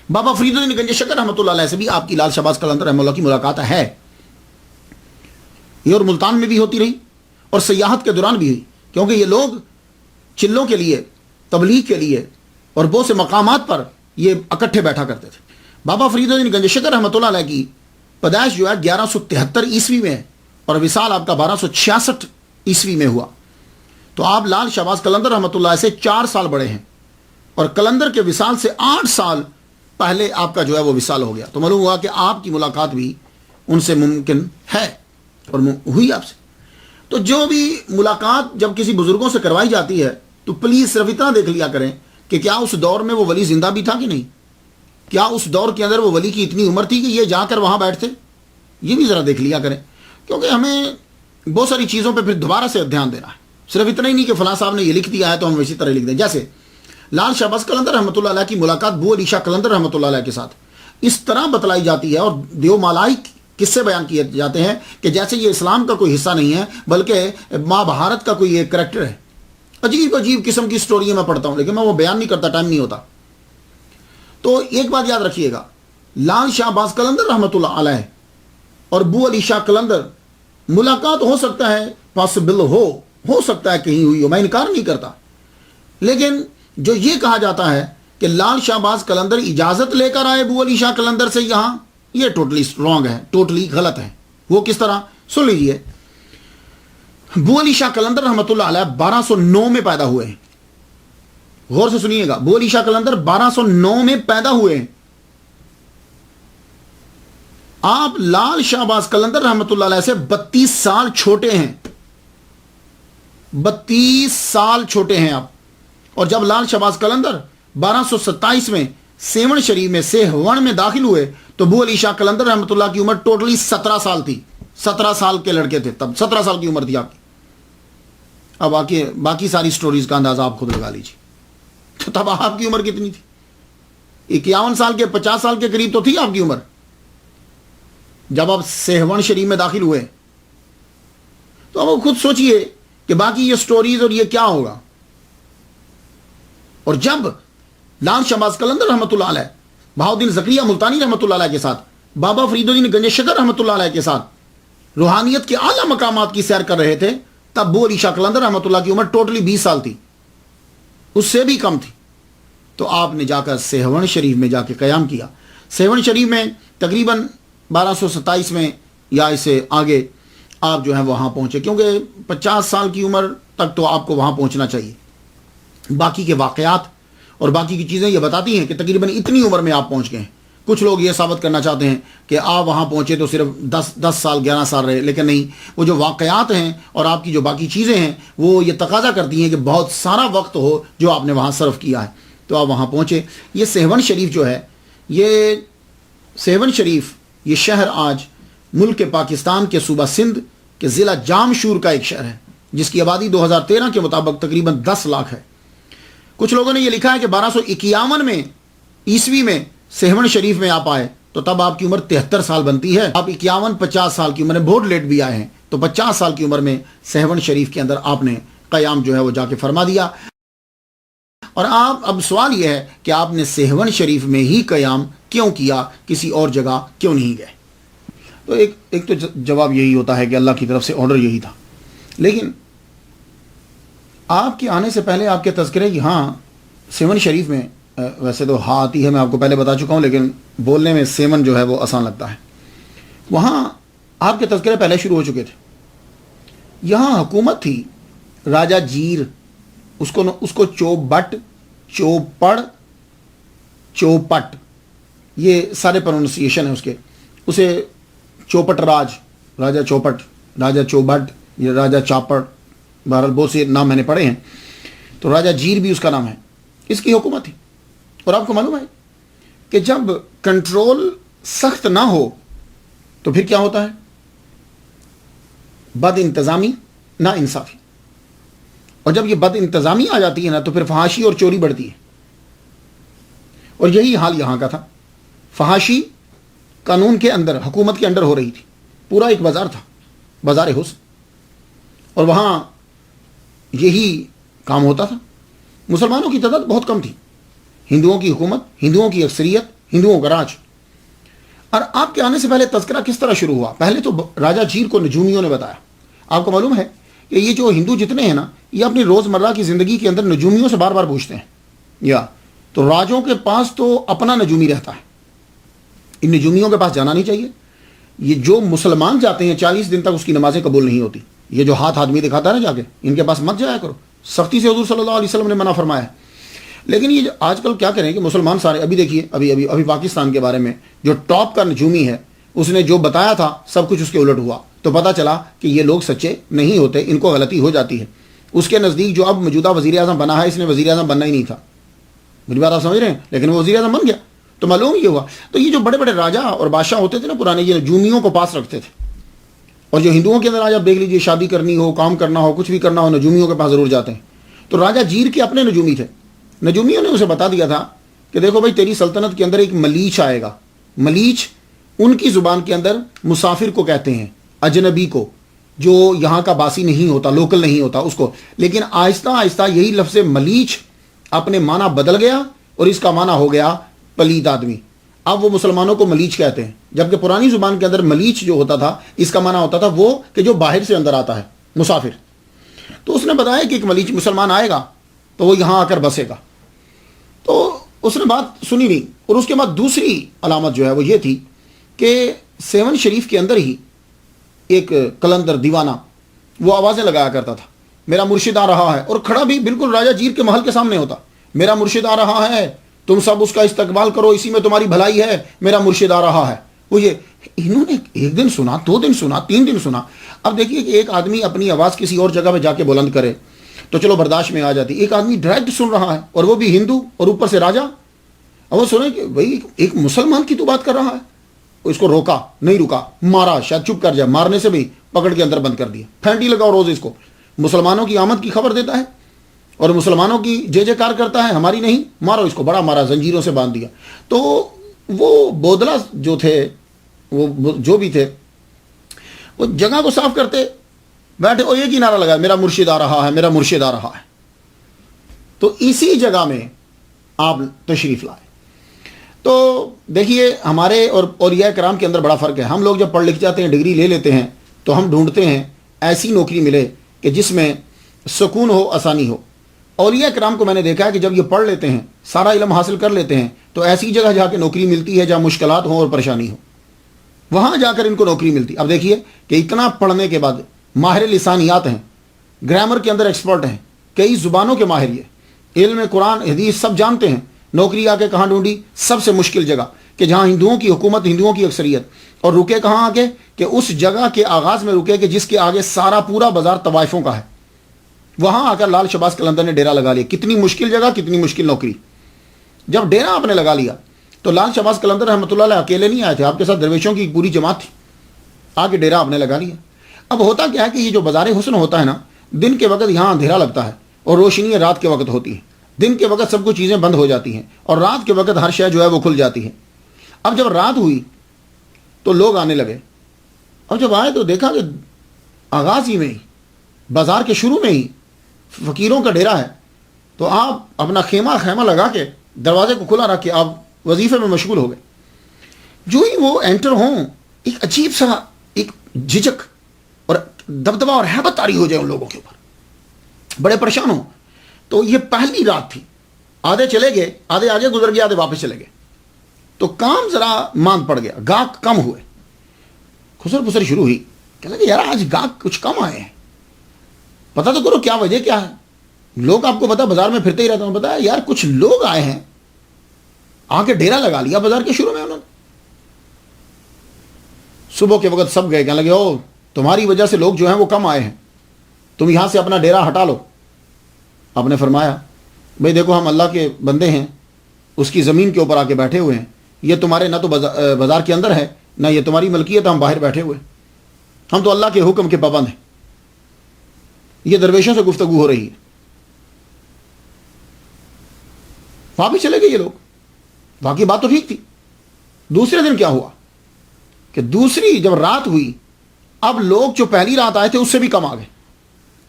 بابا فرید الدین گنج شکر رحمۃ اللہ علیہ سے بھی آپ کی لال شہباز قلندر رحمۃ اللہ کی ملاقات ہے. یہ اور ملتان میں بھی ہوتی رہی اور سیاحت کے دوران بھی ہوئی، کیونکہ یہ لوگ چلوں کے لیے، تبلیغ کے لیے اور بہت سے مقامات پر یہ اکٹھے بیٹھا کرتے تھے. بابا فرید الدین گنج شکر رحمۃ اللہ علیہ کی پیدائش جو ہے 1173 عیسوی میں ہے اور وصال آپ کا 1266 عیسوی میں ہوا. تو آپ لال شہباز قلندر رحمۃ اللہ سے 4 سال بڑے ہیں اور قلندر کے وصال سے 8 سال پہلے آپ کا جو ہے وہ وصال ہو گیا. تو معلوم ہوا کہ آپ کی ملاقات بھی ان سے ممکن ہے اور ہوئی آپ سے. تو جو بھی ملاقات جب کسی بزرگوں سے کروائی جاتی ہے تو پلیز صرف اتنا دیکھ لیا کریں کہ کیا اس دور میں وہ ولی زندہ بھی تھا کہ نہیں، کیا اس دور کے اندر وہ ولی کی اتنی عمر تھی کہ یہ جا کر وہاں بیٹھتے. یہ بھی ذرا دیکھ لیا کریں، کیونکہ ہمیں بہت ساری چیزوں پہ پھر دوبارہ سے دھیان دینا ہے. صرف اتنا ہی نہیں کہ فلاں صاحب نے یہ لکھ دیا ہے تو ہم اسی طرح لکھ دیں. جیسے لال شہباز قلندر رحمۃ اللہ علیہ کی ملاقات بو علی شاہ قلندر رحمۃ اللہ علیہ کے ساتھ اس طرح بتلائی جاتی ہے اور دیو مالائی قصے بیان کیے جاتے ہیں کہ جیسے یہ اسلام کا کوئی حصہ نہیں ہے بلکہ ماں بھارت کا کوئی ایک کریکٹر ہے. عجیب عجیب قسم کی سٹوری میں پڑھتا ہوں لیکن میں وہ بیان نہیں کرتا، ٹائم نہیں ہوتا. تو ایک بات یاد رکھیے گا، لال شہباز قلندر رحمۃ اللہ علیہ اور بو علی شاہ قلندر ملاقات ہو سکتا ہے، پاسبل ہو سکتا ہے کہیں ہوئی ہو، میں انکار نہیں کرتا. لیکن جو یہ کہا جاتا ہے کہ لال شہباز قلندر اجازت لے کر آئے بو علی شاہ قلندر سے یہاں، یہ ٹوٹلی رانگ ہے، ٹوٹلی غلط ہے. وہ کس طرح؟ سن لیجئے. بو علی شاہ قلندر رحمۃ اللہ علیہ 1209 میں پیدا ہوئے ہیں. غور سے سنیے گا، بو علی شاہ قلندر 1209 میں پیدا ہوئے ہیں. آپ لال شہباز قلندر رحمۃ اللہ علیہ سے 32 سال چھوٹے ہیں. 32 سال چھوٹے ہیں آپ. اور جب لال شہباز قلندر 1227 میں سیون شریف میں سیہون میں داخل ہوئے تو بو علی شاہ قلندر رحمۃ اللہ کی عمر ٹوٹلی 17 سال تھی. 17 سال کے لڑکے تھے تب، 17 سال کی عمر تھی آپ کی. اب باقی ساری سٹوریز کا اندازہ آپ خود لگا لیجیے. تو تب آپ کی عمر کتنی تھی؟ 51 سال کے 50 سال کے قریب تو تھی آپ کی عمر جب آپ سیہون شریف میں داخل ہوئے. تو اب خود سوچئے کہ باقی یہ سٹوریز اور یہ کیا ہوگا. اور جب لال شہباز قلندر رحمۃ اللہ علیہ بہاؤالدین زکریا ملتانی رحمۃ اللہ علیہ کے ساتھ، بابا فرید الدین گنج شکر رحمۃ اللہ علیہ کے ساتھ روحانیت کے اعلیٰ مقامات کی سیر کر رہے تھے، تب بو علی شاہ قلندر رحمۃ اللہ کی عمر ٹوٹلی 20 سال تھی، اس سے بھی کم تھی. تو آپ نے جا کر سیہون شریف میں جا کے قیام کیا. سیہون شریف میں تقریباً 1227 میں یا اس سے آگے آپ جو ہیں وہاں پہنچے، کیونکہ 50 سال کی عمر تک تو آپ کو وہاں پہنچنا چاہیے. باقی کے واقعات اور باقی کی چیزیں یہ بتاتی ہیں کہ تقریباً اتنی عمر میں آپ پہنچ گئے ہیں. کچھ لوگ یہ ثابت کرنا چاہتے ہیں کہ آپ وہاں پہنچے تو صرف 10 سال 11 سال رہے، لیکن نہیں، وہ جو واقعات ہیں اور آپ کی جو باقی چیزیں ہیں وہ یہ تقاضا کرتی ہیں کہ بہت سارا وقت ہو جو آپ نے وہاں صرف کیا ہے. تو آپ وہاں پہنچے. یہ سیہون شریف جو ہے، یہ سیہون شریف یہ شہر آج ملک پاکستان کے صوبہ سندھ کے ضلع جامشور کا ایک شہر ہے، جس کی آبادی 2013 کے مطابق تقریباً 10 لاکھ ہے. کچھ لوگوں نے یہ لکھا ہے کہ 1251 میں عیسوی میں سیہون شریف میں آپ آئے تو تب آپ کی عمر 73 سال بنتی ہے. آپ 51-50 سال کی عمر میں بہت لیٹ بھی آئے ہیں، تو 50 سال کی عمر میں سیہون شریف کے اندر آپ نے قیام جو ہے وہ جا کے فرما دیا. اور اب سوال یہ ہے کہ آپ نے سیہون شریف میں ہی قیام کیوں کیا، کسی اور جگہ کیوں نہیں گئے؟ تو ایک تو جواب یہی ہوتا ہے کہ اللہ کی طرف سے آرڈر یہی تھا. لیکن آپ کے آنے سے پہلے آپ کے تذکرے یہاں سیون شریف میں، ویسے تو ہاں آتی ہے، میں آپ کو پہلے بتا چکا ہوں، لیکن بولنے میں سیون جو ہے وہ آسان لگتا ہے. وہاں آپ کے تذکرے پہلے شروع ہو چکے تھے. یہاں حکومت تھی راجہ جیر، اس کو چوبٹ، چوپڑ، چوپٹ، یہ سارے پروننسیشن ہیں اس کے. اسے چوپٹ راجہ چوپٹ، راجہ چوبٹ، یہ راجہ چاپڑ، بہرحال بہت سے نام میں نے پڑھے ہیں. تو راجہ جیر بھی اس کا نام ہے. اس کی حکومت تھی. اور آپ کو معلوم ہے کہ جب کنٹرول سخت نہ ہو تو پھر کیا ہوتا ہے؟ بد انتظامی، نا انصافی. اور جب یہ بد انتظامی آ جاتی ہے نا تو پھر فحاشی اور چوری بڑھتی ہے. اور یہی حال یہاں کا تھا. فحاشی قانون کے اندر، حکومت کے اندر ہو رہی تھی. پورا ایک بازار تھا، بازار حسن، اور وہاں یہی کام ہوتا تھا. مسلمانوں کی تعداد بہت کم تھی. ہندوؤں کی حکومت، ہندوؤں کی اکثریت، ہندوؤں کا راج. اور آپ کے آنے سے پہلے تذکرہ کس طرح شروع ہوا؟ پہلے تو راجہ جیر کو نجومیوں نے بتایا. آپ کو معلوم ہے کہ یہ جو ہندو جتنے ہیں نا، یہ اپنی روزمرہ کی زندگی کے اندر نجومیوں سے بار بار پوچھتے ہیں. یا تو راجوں کے پاس تو اپنا نجومی رہتا ہے، ان نجومیوں کے پاس جانا نہیں چاہیے. یہ جو مسلمان جاتے ہیں 40 دن تک اس کی نمازیں قبول نہیں ہوتی. یہ جو ہاتھ آدمی دکھاتا ہے نا جا کے، ان کے پاس مت جایا کرو. سختی سے حضور صلی اللہ علیہ وسلم نے منع فرمایا ہے. لیکن یہ آج کل کیا کریں کہ مسلمان سارے، ابھی دیکھیے ابھی پاکستان کے بارے میں جو ٹاپ کا نجومی ہے، اس نے جو بتایا تھا سب کچھ اس کے الٹ ہوا. تو پتہ چلا کہ یہ لوگ سچے نہیں ہوتے، ان کو غلطی ہو جاتی ہے. اس کے نزدیک جو اب موجودہ وزیر اعظم بنا ہے، اس نے وزیر اعظم بننا ہی نہیں تھا. میری بات آپ سمجھ رہے ہیں؟ لیکن وہ وزیر اعظم بن گیا. تو معلوم یہ ہوا. تو یہ جو بڑے بڑے راجا اور بادشاہ ہوتے تھے نا پرانے، یہ نجومیوں کو پاس رکھتے تھے. اور جو ہندوؤں کے اندر آج آپ دیکھ لیجیے، شادی کرنی ہو، کام کرنا ہو، کچھ بھی کرنا ہو، نجومیوں کے پاس ضرور جاتے ہیں. تو راجہ جیر کے اپنے نجومی تھے. نجومیوں نے اسے بتا دیا تھا کہ دیکھو بھائی، تیری سلطنت کے اندر ایک ملیچ آئے گا. ملیچ ان کی زبان کے اندر مسافر کو کہتے ہیں، اجنبی کو، جو یہاں کا باسی نہیں ہوتا، لوکل نہیں ہوتا اس کو. لیکن آہستہ آہستہ یہی لفظ ملیچ اپنے معنی بدل گیا اور اس کا معنی ہو گیا پلید آدمی. اب وہ مسلمانوں کو ملیچ کہتے ہیں، جبکہ پرانی زبان کے اندر ملیچ جو ہوتا تھا، اس کا معنی ہوتا تھا وہ کہ جو باہر سے اندر آتا ہے، مسافر. تو اس نے بتایا کہ ایک ملیچ مسلمان آئے گا تو وہ یہاں آ کر بسے گا. تو اس نے بات سنی نہیں. اور اس کے بعد دوسری علامت جو ہے وہ یہ تھی کہ 7 شریف کے اندر ہی ایک قلندر دیوانہ وہ آوازیں لگایا کرتا تھا، میرا مرشد آ رہا ہے. اور کھڑا بھی بالکل راجہ جیر کے محل کے سامنے ہوتا، میرا مرشد آ رہا ہے، تم سب اس کا استقبال کرو، اسی میں تمہاری بھلائی ہے، میرا مرشد آ رہا ہے. وہ یہ انہوں نے 1 دن سنا، 2 دن سنا، 3 دن سنا. اب دیکھیے کہ ایک آدمی اپنی آواز کسی اور جگہ پہ جا کے بلند کرے تو چلو برداشت میں آ جاتی. ایک آدمی ڈائریکٹ سن رہا ہے، اور وہ بھی ہندو، اور اوپر سے راجا. اب وہ سنے کہ بھائی ایک مسلمان کی تو بات کر رہا ہے. اس کو روکا، نہیں رکا، مارا، شاید چپ کر جائے، مارنے سے بھی پکڑ کے اندر بند کر دیا. پھینٹی لگاؤ روز اس کو. مسلمانوں کی آمد کی خبر دیتا ہے اور مسلمانوں کی جے جے کار کرتا ہے، ہماری نہیں. مارو اس کو، بڑا مارا، زنجیروں سے باندھ دیا. تو وہ بودلا جو تھے، وہ جو بھی تھے، وہ جگہ کو صاف کرتے بیٹھے اور ایک ہی نعرہ لگا، میرا مرشد آ رہا ہے، میرا مرشد آ رہا ہے. تو اسی جگہ میں آپ تشریف لائے. تو دیکھیے ہمارے اور اولیاء کرام کے اندر بڑا فرق ہے. ہم لوگ جب پڑھ لکھ جاتے ہیں، ڈگری لے لیتے ہیں، تو ہم ڈھونڈتے ہیں ایسی نوکری ملے کہ جس میں سکون ہو، آسانی ہو. اولیاء کرام کو میں نے دیکھا ہے کہ جب یہ پڑھ لیتے ہیں، سارا علم حاصل کر لیتے ہیں، تو ایسی جگہ جا کے نوکری ملتی ہے جہاں مشکلات ہوں اور پریشانی ہو، وہاں جا کر ان کو نوکری ملتی. اب دیکھیے کہ اتنا پڑھنے کے بعد ماہر لسانیات ہیں، گرامر کے اندر ایکسپرٹ ہیں، کئی زبانوں کے ماہر، یہ علم قرآن حدیث سب جانتے ہیں. نوکری آ کے کہاں ڈھونڈی؟ سب سے مشکل جگہ، کہ جہاں ہندوؤں کی حکومت، ہندوؤں کی اکثریت. اور رکے کہاں آ کے؟ کہ اس جگہ کے آغاز میں رکے کہ جس کے آگے سارا پورا بازار طوائفوں کا ہے. وہاں آ کر لال شہباز قلندر نے ڈیرا لگا لیا. کتنی مشکل جگہ، کتنی مشکل نوکری. جب ڈیرا آپ نے لگا لیا تو لال شہباز قلندر رحمۃ اللہ علیہ اکیلے نہیں آئے تھے، آپ کے ساتھ درویشوں کی پوری جماعت تھی. آگے ڈیرا آپ نے لگا لیا. اب ہوتا کیا ہے کہ یہ جو بازار حسن ہوتا ہے نا، دن کے وقت یہاں اندھیرا لگتا ہے اور روشنی رات کے وقت ہوتی ہے. دن کے وقت سب کچھ چیزیں بند ہو جاتی ہیں اور رات کے وقت ہر شے جو ہے وہ کھل جاتی ہے. اب جب رات ہوئی تو لوگ آنے لگے. اب جب آئے تو دیکھا کہ آغاز ہی میں ہی، بازار کے شروع میں ہی فقیروں کا ڈیرا ہے. تو آپ اپنا خیمہ لگا کے دروازے کو کھلا رکھ کے آپ وظیفے میں مشغول ہو گئے. جو ہی وہ انٹر ہوں، ایک عجیب سا ایک جھجک اور دبدبا اور ہیبت طاری ہو جائے ان لوگوں کے اوپر، بڑے پریشان ہوں. تو یہ پہلی رات تھی. آدھے چلے گئے، آدھے آگے گزر گئے، آدھے واپس چلے گئے. تو کام ذرا ماند پڑ گیا، گاہک کم ہوئے. خسر پسر شروع ہوئی. کہنے لگے یار آج گاہک کچھ کم آئے ہیں، پتہ تو کرو کیا وجہ کیا ہے. لوگ آپ کو پتا بازار میں پھرتے ہی رہتا ہوں، بتایا یار کچھ لوگ آئے ہیں، آ کے ڈیرا لگا لیا بازار کے شروع میں انہوں نے. صبح کے وقت سب گئے، کہنے لگے او تمہاری وجہ سے لوگ جو ہیں وہ کم آئے ہیں، تم یہاں سے اپنا ڈیرا ہٹا لو. آپ نے فرمایا بھئی دیکھو ہم اللہ کے بندے ہیں، اس کی زمین کے اوپر آ کے بیٹھے ہوئے ہیں. یہ تمہارے نہ تو بازار کے اندر ہے، نہ یہ تمہاری ملکیت ہے، ہم باہر بیٹھے ہوئے، ہم تو اللہ کے حکم کے پابند ہیں۔ یہ درویشوں سے گفتگو ہو رہی ہے۔ واپس چلے گئے یہ لوگ، باقی بات تو ٹھیک تھی۔ دوسرے دن کیا ہوا کہ دوسری جب رات ہوئی، اب لوگ جو پہلی رات آئے تھے اس سے بھی کم آ گئے،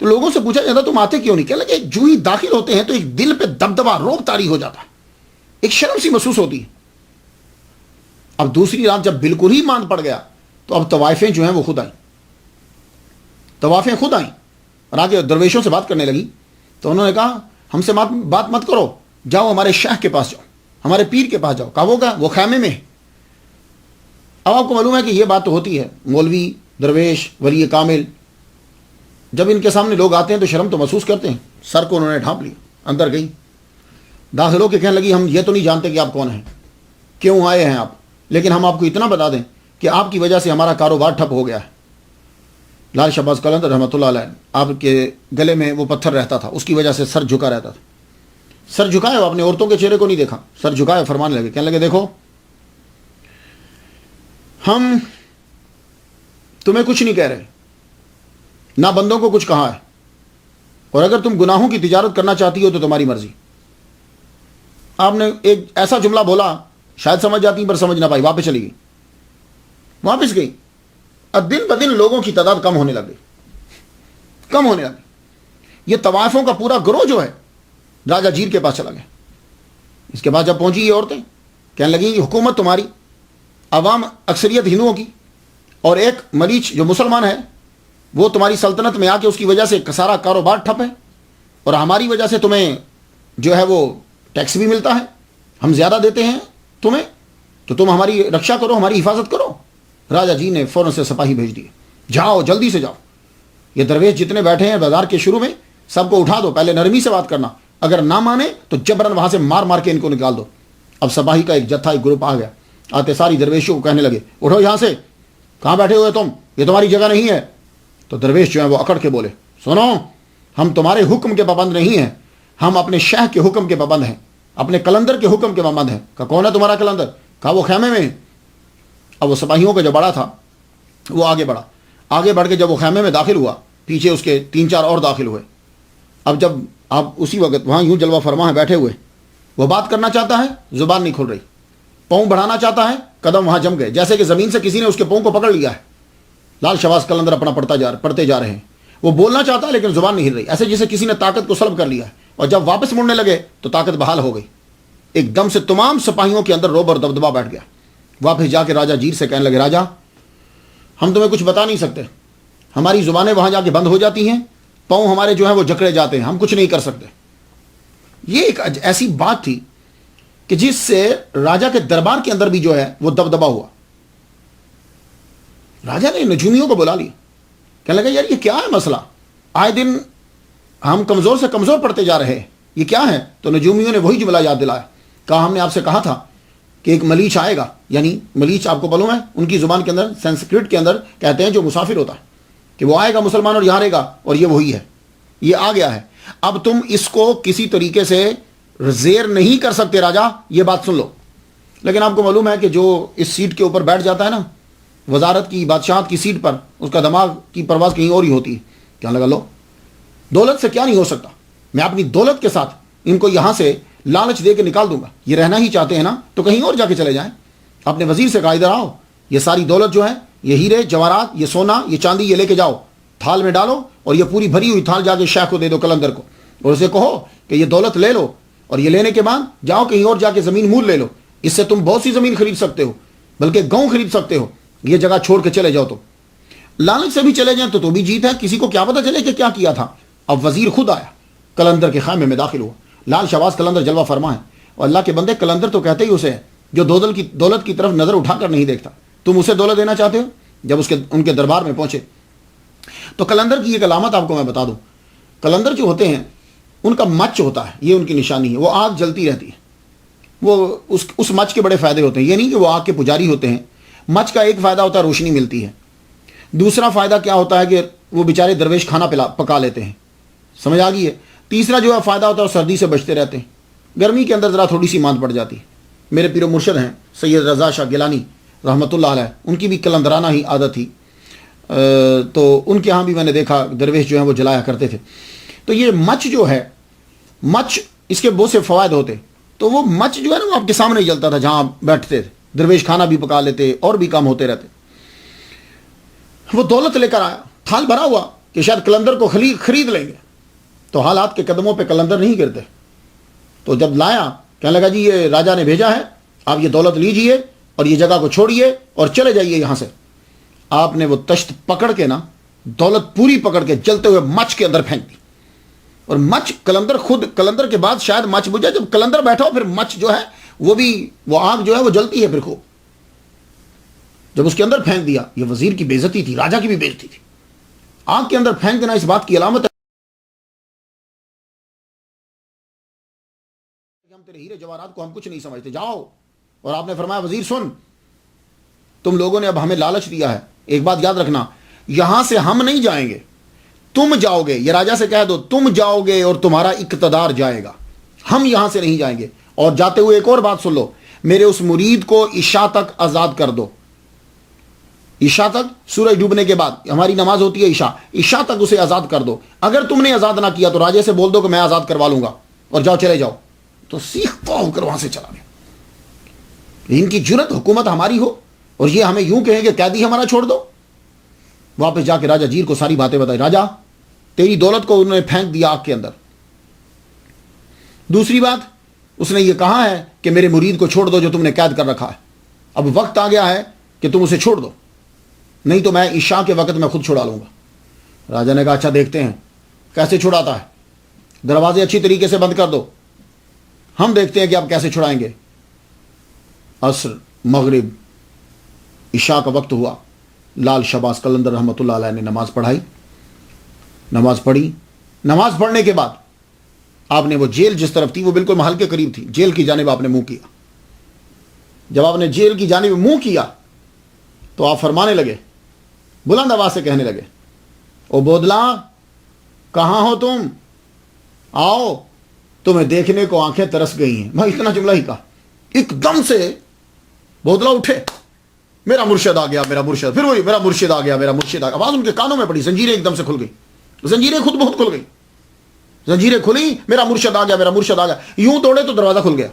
تو لوگوں سے پوچھا جاتا تم آتے کیوں نہیں؟ کہنے لگے جو ہی داخل ہوتے ہیں تو ایک دل پہ دبدبا، روب طاری ہو جاتا ہے، ایک شرم سی محسوس ہوتی ہے۔ اب دوسری رات جب بالکل ہی ماند پڑ گیا تو اب طوائفیں جو ہیں وہ خود آئیں، طوائفیں خود آئیں اور آگے درویشوں سے بات کرنے لگی۔ تو انہوں نے کہا ہم سے بات مت کرو، جاؤ ہمارے شیخ کے پاس جاؤ، ہمارے پیر کے پاس جاؤ۔ کہا وہ خیمے میں ہے۔ اب آپ کو معلوم ہے کہ یہ بات تو ہوتی ہے، مولوی، درویش، ولی کامل جب ان کے سامنے لوگ آتے ہیں تو شرم تو محسوس کرتے ہیں۔ سر کو انہوں نے ڈھانپ لیا، اندر گئی، داخل ہو کے کہنے لگی ہم یہ تو نہیں جانتے کہ آپ کون ہیں، کیوں آئے ہیں آپ، لیکن ہم آپ کو اتنا بتا دیں کہ آپ کی وجہ سے ہمارا کاروبار ٹھپ ہو گیا ہے۔ لال شہباز قلندر رحمۃ اللہ علیہ، آپ کے گلے میں وہ پتھر رہتا تھا، اس کی وجہ سے سر جھکا رہتا تھا۔ سر جھکائے، وہ اپنے عورتوں کے چہرے کو نہیں دیکھا، سر جھکائے، فرمانے لگے، کہنے لگے دیکھو ہم تمہیں کچھ نہیں کہہ رہے، نہ بندوں کو کچھ کہا ہے، اور اگر تم گناہوں کی تجارت کرنا چاہتی ہو تو تمہاری مرضی۔ آپ نے ایک ایسا جملہ بولا، شاید سمجھ جاتی پر سمجھ نہ پائی، واپس چلی گئی، واپس گئی۔ اب دن بدن لوگوں کی تعداد کم ہونے لگی، کم ہونے لگی۔ یہ طوائفوں کا پورا گروہ جو ہے راجہ جیر کے پاس چلا گیا۔ اس کے بعد جب پہنچی یہ عورتیں کہنے لگیں کہ حکومت تمہاری، عوام اکثریت ہندوؤں کی، اور ایک مریچ جو مسلمان ہے وہ تمہاری سلطنت میں آ کے اس کی وجہ سے سارا کاروبار ٹھپ ہے، اور ہماری وجہ سے تمہیں جو ہے وہ ٹیکس بھی ملتا ہے، ہم زیادہ دیتے ہیں تمہیں، تو تم ہماری رکشا کرو، ہماری حفاظت کرو۔ راجہ جی نے فوراً سے سپاہی بھیج دیے، جاؤ جلدی سے جاؤ، یہ درویش جتنے بیٹھے ہیں بازار کے شروع میں سب کو اٹھا دو، پہلے نرمی سے بات کرنا، اگر نہ مانے تو جبرن وہاں سے مار مار کے ان کو نکال دو۔ اب سپاہی کا ایک جتھا، ایک گروپ آ گیا، آتے ساری درویشوں کو کہنے لگے اٹھو یہاں سے، کہاں بیٹھے ہوئے تم، یہ تمہاری جگہ نہیں ہے۔ تو درویش جو ہیں وہ اکڑ کے بولے سنو، ہم تمہارے حکم کے پابند نہیں ہیں، ہم اپنے شیخ کے حکم کے پابند ہیں، اپنے کلندر کے حکم کے پابند ہیں۔ کہا کون ہے تمہارا کلندر؟ کہا وہ خیمے میں ہے۔ اب وہ سپاہیوں کا جو بڑا تھا وہ آگے بڑھا، آگے بڑھ کے جب وہ خیمے میں داخل ہوا، پیچھے اس کے 3-4 اور داخل ہوئے۔ اب جب آپ اسی وقت وہاں یوں جلوہ فرما ہے بیٹھے ہوئے، وہ بات کرنا چاہتا ہے، زبان نہیں کھل رہی، پاؤں بڑھانا چاہتا ہے، قدم وہاں جم گئے، جیسے کہ زمین سے کسی نے اس کے پاؤں کو پکڑ لیا ہے۔ لال شہباز قلندر اپنا پڑھتے جا رہے ہیں، وہ بولنا چاہتا ہے لیکن زبان نہیں ہل رہی، ایسے جیسے کسی نے طاقت کو سلب کر لیا ہے، اور جب واپس مڑنے لگے تو طاقت بحال ہو گئی۔ ایک دم سے تمام سپاہیوں کے اندر روب اور دبدبا بیٹھ گیا۔ واپس جا کے راجہ جیر سے کہنے لگے راجہ ہم تمہیں کچھ بتا نہیں سکتے، ہماری زبانیں وہاں جا کے بند ہو جاتی ہیں، پاؤں ہمارے جو ہیں وہ جکڑے جاتے ہیں، ہم کچھ نہیں کر سکتے۔ یہ ایک ایسی بات تھی کہ جس سے راجہ کے دربار کے اندر بھی جو ہے وہ دبدبا ہوا۔ راجہ نے نجومیوں کو بلا لیا، کہنے لگا یار یہ کیا ہے مسئلہ، آئے دن ہم کمزور سے کمزور پڑتے جا رہے ہیں، یہ کیا ہے؟ تو نجومیوں نے وہی جملہ یاد دلایا، کہا ہم نے آپ سے کہا تھا کہ ایک ملیچ آئے گا، یعنی ملیچ آپ کو معلوم ہے ان کی زبان کے اندر سنسکرت کے اندر کہتے ہیں جو مسافر ہوتا ہے، کہ وہ آئے گا مسلمان اور یہاں رہے گا، اور یہ وہی ہے، یہ آ گیا ہے۔ اب تم اس کو کسی طریقے سے زیر نہیں کر سکتے راجہ، یہ بات سن لو۔ لیکن آپ کو معلوم ہے کہ جو اس سیٹ کے اوپر بیٹھ جاتا ہے نا، وزارت کی، بادشاہت کی سیٹ پر، اس کا دماغ کی پرواز کہیں اور ہی ہوتی ہے۔ کیا لگا لو، دولت سے کیا نہیں ہو سکتا، میں اپنی دولت کے ساتھ ان کو یہاں سے لالچ دے کے نکال دوں گا، یہ رہنا ہی چاہتے ہیں نا تو کہیں اور جا کے چلے جائیں۔ اپنے وزیر سے کہا ادھر آؤ، یہ ساری دولت جو ہے، یہ ہیرے جواہرات، یہ سونا، یہ چاندی، یہ لے کے جاؤ، تھال میں ڈالو، اور یہ پوری بھری ہوئی تھال جا کے شیخ کو دے دو، کلندر کو، اور اسے کہو کہ یہ دولت لے لو، اور یہ لینے کے بعد جاؤ کہیں اور جا کے زمین مول لے لو، اس سے تم بہت سی زمین خرید سکتے ہو، بلکہ گاؤں خرید سکتے ہو، یہ جگہ چھوڑ کے چلے جاؤ۔ تو لالچ سے بھی چلے جائیں تو بھی جیت ہے، کسی کو کیا پتا چلے کہ کیا کیا تھا۔ اب وزیر خود آیا، کلندر کے خیمے میں داخل ہوا، لال شہباز قلندر جلوہ فرما ہے، اور اللہ کے بندے کلندر تو کہتے ہی اسے ہے جو دولت کی طرف نظر اٹھا کر نہیں دیکھتا، تم اسے دولت دینا چاہتے ہو؟ جب ان کے دربار میں پہنچے تو کلندر کی ایک علامت آپ کو میں بتا دوں، کلندر جو ہوتے ہیں ان کا مچ ہوتا ہے، یہ ان کی نشانی ہے، وہ آگ جلتی رہتی ہے، وہ اس مچ کے بڑے فائدے ہوتے ہیں، یہ نہیں کہ وہ آگ کے پجاری ہوتے ہیں۔ مچ کا ایک فائدہ ہوتا ہے روشنی ملتی ہے، دوسرا فائدہ کیا ہوتا ہے کہ وہ بیچارے درویش کھانا پکا لیتے ہیں، سمجھ آ گئی ہے؟ تیسرا جو ہے فائدہ ہوتا ہے وہ سردی سے بچتے رہتے ہیں، گرمی کے اندر ذرا تھوڑی سی ماند پڑ جاتی ہے۔ میرے پیر و مرشد ہیں سید رضا شاہ گیلانی رحمۃ اللہ علیہ، ان کی بھی قلندرانہ ہی عادت تھی، تو ان کے ہاں بھی میں نے دیکھا درویش جو ہیں وہ جلایا کرتے تھے۔ تو یہ مچ جو ہے، مچ اس کے بہت سے فوائد ہوتے، تو وہ مچ جو ہے نا وہ آپ کے سامنے جلتا تھا جہاں بیٹھتے تھے، درویش کھانا بھی پکا لیتے اور بھی کام ہوتے رہتے۔ وہ دولت لے کر آیا، تھال بھرا ہوا کہ شاید قلندر کو خرید لیں گے، تو حالات کے قدموں پہ قلندر نہیں گرتے۔ تو جب لایا کہنے لگا جی یہ راجا نے بھیجا ہے، آپ یہ دولت لیجئے اور یہ جگہ کو چھوڑیے اور چلے جائیے یہاں سے۔ آپ نے وہ تشت پکڑ کے نا، دولت پوری پکڑ کے جلتے ہوئے مچ کے اندر پھینک دی، اور مچ قلندر کے بعد شاید مچ بجھے، جب قلندر بیٹھا ہو پھر مچ جو ہے وہ آگ جو ہے وہ جلتی ہے پھر خوب۔ جب اس کے اندر پھینک دیا، یہ وزیر کی بے عزتی تھی، راجا کی بھی بے عزتی تھی۔ آگ کے اندر پھینک دینا اس بات کی علامت ہے کہ ہم تیرے ہیرے جواہرات کو ہم کچھ نہیں سمجھتے، جاؤ۔ اور آپ نے فرمایا وزیر سن، تم لوگوں نے اب ہمیں لالچ دیا ہے، ایک بات یاد رکھنا، یہاں سے ہم نہیں جائیں گے، تم جاؤ گے۔ یہ راجا سے کہہ دو تم جاؤ گے اور تمہارا اقتدار جائے گا، ہم یہاں سے نہیں جائیں گے۔ اور جاتے ہوئے ایک اور بات سن لو، میرے اس مرید کو عشاء تک آزاد کر دو، عشاء تک، سورج ڈوبنے کے بعد ہماری نماز ہوتی ہے عشاء تک اسے آزاد کر دو۔ اگر تم نے آزاد نہ کیا تو راجے سے بول دو کہ میں آزاد کروا لوں گا، اور جاؤ چلے جاؤ۔ تو سیکھتا ہو کر وہاں سے چلا گیا۔ ان کی جرت حکومت ہماری ہو اور یہ ہمیں یوں کہیں کہ قیدی ہمارا چھوڑ دو۔ واپس جا کے راجا جیر کو ساری باتیں بتائی، راجا تیری دولت کو انہوں نے پھینک دیا آگ کے اندر۔ دوسری بات، اس نے یہ کہا ہے کہ میرے مرید کو چھوڑ دو جو تم نے قید کر رکھا ہے، اب وقت آ گیا ہے کہ تم اسے چھوڑ دو، نہیں تو میں عشاء کے وقت میں خود چھڑا لوں گا۔ راجا نے کہا اچھا دیکھتے ہیں کیسے چھڑاتا ہے، دروازے اچھی طریقے سے بند کر دو، ہم دیکھتے ہیں کہ آپ کیسے چھڑائیں گے۔ عصر، مغرب، عشاء کا وقت ہوا، لال شہباز قلندر رحمۃ اللہ علیہ نے نماز پڑھائی، نماز پڑھی۔ نماز پڑھنے کے بعد آپ نے وہ جیل جس طرف تھی وہ بالکل محل کے قریب تھی، جیل کی جانب آپ نے منہ کیا۔ جب آپ نے جیل کی جانب منہ کیا تو آپ فرمانے لگے، بلند آواز سے کہنے لگے، او بودلا کہاں ہو تم، آؤ تمہیں دیکھنے کو آنکھیں ترس گئی ہیں۔ میں اتنا جملہ ہی کہا، ایک دم سے بودلا اٹھے، میرا مرشد آ گیا، میرا مرشد، پھر وہی میرا مرشد آ گیا، میرا مرشد آ گیا۔ آواز ان کے کانوں میں پڑی، زنجیریں ایک دم سے کھل گئی، زنجیریں خود بہت کھل گئی، زنجیریں کھلی، میرا مرشد آ گیا، میرا مرشد آ گیا۔ یوں توڑے تو دروازہ کھل گیا۔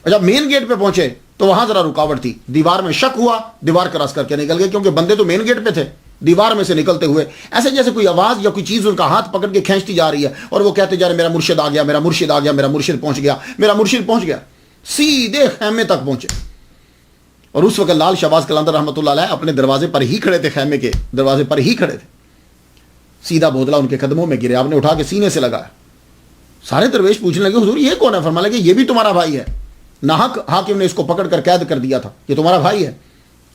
جب مین گیٹ پہ پہنچے تو وہاں ذرا رکاوٹ تھی، دیوار میں شک ہوا، دیوار کراس کر کے نکل گئے، کیونکہ بندے تو مین گیٹ پہ تھے۔ دیوار میں سے نکلتے ہوئے ایسے جیسے کوئی آواز یا کوئی چیز ان کا ہاتھ پکڑ کے کھینچتی جا رہی ہے، اور وہ کہتے جا رہے میرا مرشد آ گیا، میرا مرشد آ گیا، میرا مرشد پہنچ گیا، میرا مرشد پہنچ گیا۔ سیدھے خیمے تک پہنچے، اور اس وقت لال شہباز قلندر رحمۃ اللہ علیہ اپنے دروازے پر ہی کھڑے تھے، خیمے کے دروازے پر ہی کھڑے تھے۔ سیدھا بودلا ان کے قدموں میں گرے، آپ نے اٹھا کے سینے سے لگایا۔ سارے درویش پوچھنے لگے حضور یہ کون ہے؟ فرمانے لگے یہ بھی تمہارا بھائی ہے، ناحق حاکم نے اس کو پکڑ کر قید کر دیا تھا، یہ تمہارا بھائی ہے۔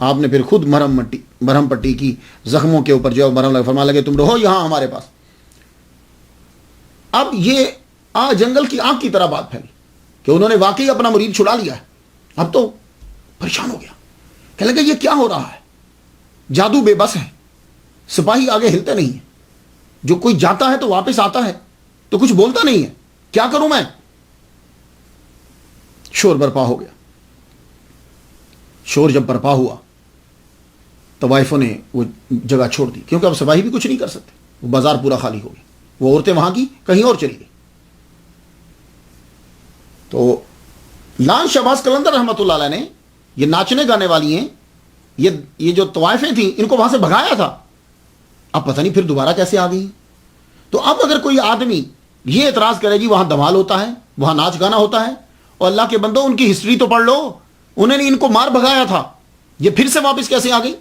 آپ نے پھر خود مرہم پٹی کی، زخموں کے اوپر جو مرہم لگا، فرمانے لگے تم رہو یہاں ہمارے پاس۔ اب یہ جنگل کی آگ کی طرح بات پھیلی کہ انہوں نے واقعی اپنا مرید چھڑا لیا ہے۔ اب تو پریشان ہو گیا، کہنے لگے یہ کیا ہو رہا ہے؟ جادو بے بس ہے، سپاہی آگے ہلتے نہیں ہیں، جو کوئی جاتا ہے تو واپس آتا ہے تو کچھ بولتا نہیں ہے، کیا کروں میں؟ شور برپا ہو گیا۔ شور جب برپا ہوا طوائفوں نے وہ جگہ چھوڑ دی، کیونکہ اب سپاہی بھی کچھ نہیں کر سکتے، وہ بازار پورا خالی ہو گیا، وہ عورتیں وہاں کی کہیں اور چلی گئی۔ تو لال شہباز قلندر رحمۃ اللہ علیہ نے یہ ناچنے گانے والی ہیں، یہ جو طوائفیں تھیں ان کو وہاں سے بھگایا تھا، اب پتہ نہیں پھر دوبارہ کیسے آ گئی۔ تو اب اگر کوئی آدمی یہ اعتراض کرے جی وہاں دھمال ہوتا ہے، وہاں ناچ گانا ہوتا ہے، اور اللہ کے بندو ان کی ہسٹری تو پڑھ لو، انہوں نے ان کو مار بھگایا تھا، یہ پھر سے واپس کیسے آ گئی؟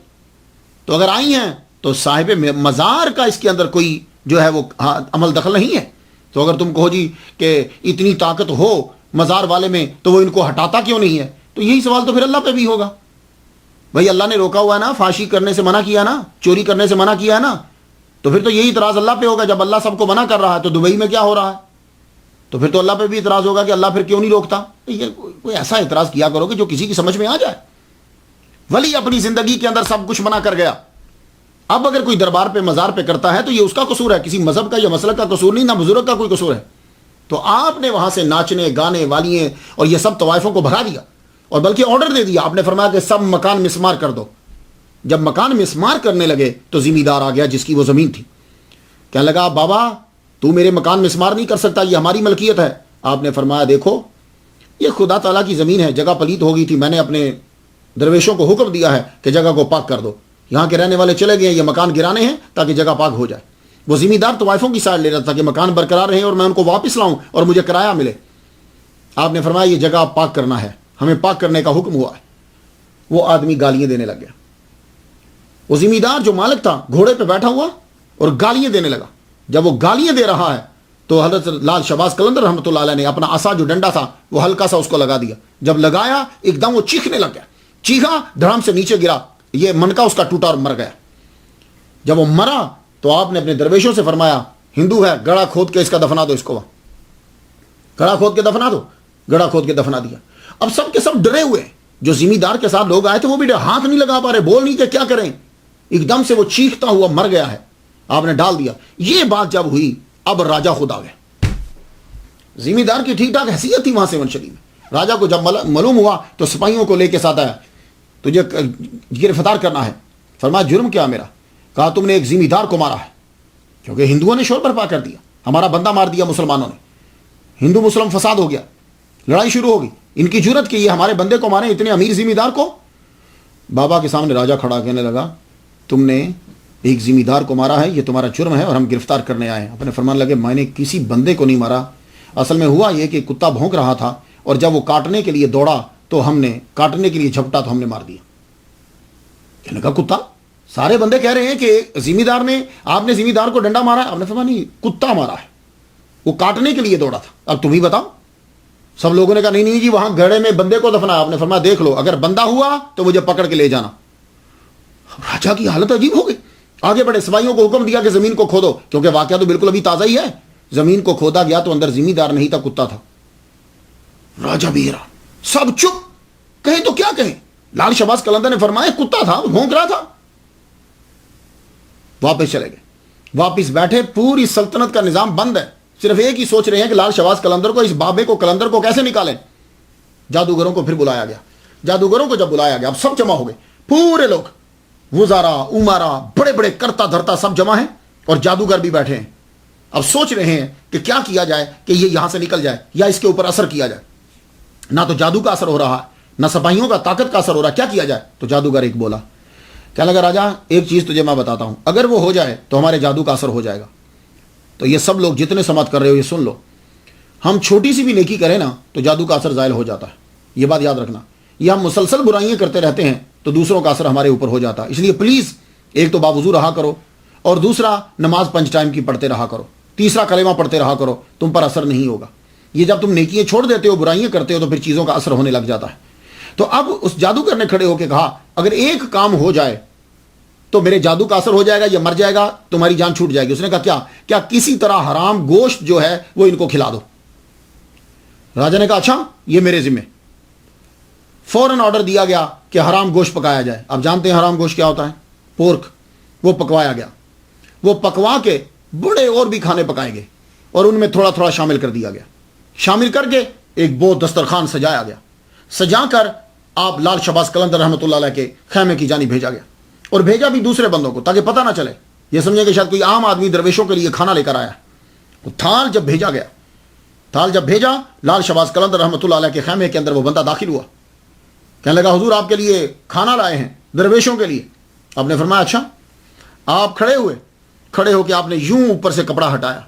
تو اگر آئی ہیں تو صاحب مزار کا اس کے اندر کوئی جو ہے وہ عمل دخل نہیں ہے۔ تو اگر تم کہو جی کہ اتنی طاقت ہو مزار والے میں تو وہ ان کو ہٹاتا کیوں نہیں ہے، تو یہی سوال تو پھر اللہ پہ بھی ہوگا۔ بھائی اللہ نے روکا ہوا ہے نا، فحاشی کرنے سے منع کیا نا، چوری کرنے سے منع کیا ہے نا، تو پھر تو یہی اعتراض اللہ پہ ہوگا۔ جب اللہ سب کو منع کر رہا ہے تو دبئی میں کیا ہو رہا ہے، تو پھر تو اللہ پہ بھی اعتراض ہوگا کہ اللہ پھر کیوں نہیں روکتا۔ یہ کوئی ایسا اعتراض کیا کرو کہ جو کسی کی سمجھ میں آ جائے۔ ولی اپنی زندگی کے اندر سب کچھ منع کر گیا، اب اگر کوئی دربار پہ مزار پہ کرتا ہے تو یہ اس کا قصور ہے، کسی مذہب کا یا مسلک کا قصور نہیں، نہ بزرگ کا کوئی قصور ہے۔ تو آپ نے وہاں سے ناچنے گانے والیاں اور یہ سب طوائفوں کو بھگا دیا، اور بلکہ آرڈر دے دیا. آپ نے فرمایا کہ سب مکان مسمار کر دو. جب مکان مسمار کرنے لگے تو ذمہ دار آ گیا جس کی وہ زمین تھی. کہنے لگا بابا تو میرے مکان مسمار نہیں کر سکتا, یہ ہماری ملکیت ہے. آپ نے فرمایا دیکھو یہ خدا تعالیٰ کی زمین ہے, جگہ پلیت ہو گئی تھی, میں نے اپنے درویشوں کو حکم دیا ہے کہ جگہ کو پاک کر دو. یہاں کے رہنے والے چلے گئے, یہ مکان گرانے ہیں تاکہ جگہ پاک ہو جائے. وہ ذمہ دار طوائفوں کی سائڈ لے رہا تھا کہ مکان برقرار رہیں اور میں ان کو واپس لاؤں اور مجھے کرایہ ملے. آپ نے فرمایا یہ جگہ پاک کرنا ہے, ہمیں پاک کرنے کا حکم ہوا ہے. وہ آدمی گالیاں دینے لگ گیا. وہ ذمہ دار جو مالک تھا گھوڑے پہ بیٹھا ہوا اور گالیاں دینے لگا. جب وہ گالیاں دے رہا ہے تو حضرت لال شہباز قلندر رحمۃ اللہ علیہ نے اپنا عصا جو ڈنڈا تھا وہ ہلکا سا اس کو لگا دیا. جب لگایا ایک دم وہ چیخنے لگ گیا, چیخا, دھڑام سے نیچے گرا, یہ منکا اس کا ٹوٹا اور مر گیا. جب وہ مرا تو آپ نے اپنے درویشوں سے فرمایا ہندو ہے, گڑھا کھود کے اس کا دفنا دو, اس کو گڑھا کھود کے دفنا دو. گڑھا کھود کے دفنا دیا. اب سب کے سب ڈرے ہوئے, جو ذمہ دار کے ساتھ لوگ آئے تھے وہ بھی ہاتھ نہیں لگا پا رہے, بول نہیں کہ کیا کریں. ایک دم سے وہ چیختا ہوا مر گیا ہے, آپ نے ڈال دیا. یہ بات جب ہوئی اب راجہ خود آ گئے. ذمہ دار کی ٹھیک ٹھاک حیثیت تھی وہاں سے منشلی میں. راجہ کو جب معلوم ہوا تو سپاہیوں کو لے کے ساتھ آیا, تجھے گرفتار کرنا ہے. فرمایا جرم کیا میرا؟ کہا تم نے ایک ذمہ دار کو مارا ہے. کیونکہ ہندوؤں نے شور برپا کر دیا, ہمارا بندہ مار دیا مسلمانوں نے, ہندو مسلم فساد ہو گیا, لڑائی شروع ہوگی. ان کی جرت کی یہ ہمارے بندے کو مارے, اتنے امیر ذمہ دار کو. بابا کے سامنے راجہ کھڑا کہنے لگا تم نے ایک ذمہ دار کو مارا ہے, یہ تمہارا جرم ہے اور ہم گرفتار کرنے آئے ہیں. اپنے فرمان لگے میں نے کسی بندے کو نہیں مارا, اصل میں ہوا یہ کہ کتا بھونک رہا تھا اور جب وہ کاٹنے کے لیے دوڑا تو ہم نے کاٹنے کے لیے جھپٹا تو ہم نے مار دیا. کہنے لگا کتا؟ سارے بندے کہہ رہے ہیں کہ ذمہ دار نے, آپ نے ذمہ دار کو ڈنڈا مارا ہے. آپ نے فرمایا نہیں, کتا مارا ہے, وہ کاٹنے کے لیے دوڑا تھا. اب تم ہی بتاؤ. سب لوگوں نے کہا نہیں جی وہاں گڑھے میں بندے کو دفنا. آپ نے فرمایا دیکھ لو, اگر بندہ ہوا تو مجھے پکڑ کے لے جانا. راجا کی حالت عجیب ہو گئی. آگے بڑھے, سپاہیوں کو حکم دیا کہ زمین کو کھودو, کیونکہ واقعہ تو بالکل ابھی تازہ ہی ہے. زمین کو کھودا گیا تو اندر ذمہ دار نہیں تھا, کتا تھا. راجا بھی حیران, سب چپ, کہیں تو کیا کہیں. لال شہباز قلندر نے فرمایا کتا تھا, بھونک رہا تھا. واپس چلے گئے, واپس بیٹھے, پوری سلطنت کا نظام بند ہے. صرف ایک ہی سوچ رہے ہیں کہ لال شہباز قلندر کو, اس بابے کو, قلندر کو کیسے نکالیں. جادوگروں کو پھر بلایا گیا. جادوگروں کو جب بلایا گیا اب سب جمع ہو گئے, پورے لوگ, وزارا, عمارا, بڑے بڑے کرتا دھرتا سب جمع ہیں اور جادوگر بھی بیٹھے ہیں. اب سوچ رہے ہیں کہ کیا کیا جائے کہ یہ یہاں سے نکل جائے یا اس کے اوپر اثر کیا جائے. نہ تو جادو کا اثر ہو رہا, نہ سپاہیوں کا طاقت کا اثر ہو رہا, کیا کیا جائے. تو جادوگر ایک بولا, کہنے لگا راجا ایک چیز تجھے میں بتاتا ہوں, اگر وہ ہو جائے تو ہمارے جادو کا اثر ہو جائے گا. تو یہ سب لوگ جتنے سماعت کر رہے ہو یہ سن لو, ہم چھوٹی سی بھی نیکی کریں نا تو جادو کا اثر زائل ہو جاتا ہے. یہ بات یاد رکھنا. یہ ہم مسلسل برائیاں کرتے رہتے ہیں تو دوسروں کا اثر ہمارے اوپر ہو جاتا ہے. اس لیے پلیز ایک تو باوضو رہا کرو, اور دوسرا نماز 5 ٹائم کی پڑھتے رہا کرو, تیسرا کلمہ پڑھتے رہا کرو, تم پر اثر نہیں ہوگا. یہ جب تم نیکیاں چھوڑ دیتے ہو, برائیاں کرتے ہو, تو پھر چیزوں کا اثر ہونے لگ جاتا ہے. تو اب اس جادوگر نے کھڑے ہو کے کہا اگر ایک کام ہو جائے تو میرے جادو کا اثر ہو جائے گا, یہ مر جائے گا, تمہاری جان چھوٹ جائے گی. اس نے کہا کیا کسی طرح حرام گوشت جو ہے وہ ان کو کھلا دو. راجا نے کہا اچھا یہ میرے ذمہ. فوراً آرڈر دیا گیا کہ حرام گوشت پکایا جائے. آپ جانتے ہیں حرام گوشت کیا ہوتا ہے, پورک. وہ پکوایا گیا. وہ پکوا کے بڑے اور بھی کھانے پکائے گئے اور ان میں تھوڑا تھوڑا شامل کر دیا گیا. شامل کر کے ایک بہت دسترخوان سجایا گیا. سجا کر آپ لال شہباز قلندر رحمۃ اللہ علیہ کے خیمے کی جانب بھیجا گیا, اور بھیجا بھی دوسرے بندوں کو تاکہ پتہ نہ چلے, یہ سمجھیں کہ شاید کوئی عام آدمی درویشوں کے لیے کھانا لے کر آیا. وہ تھال جب بھیجا گیا, تھال جب بھیجا, لال شہباز قلندر رحمۃ اللہ علیہ کے خیمے کے اندر وہ بندہ داخل ہوا. کہنے لگا حضور آپ کے لیے کھانا لائے ہیں, درویشوں کے لیے. آپ نے فرمایا اچھا. آپ کھڑے ہوئے, کھڑے ہو کے آپ نے یوں اوپر سے کپڑا ہٹایا.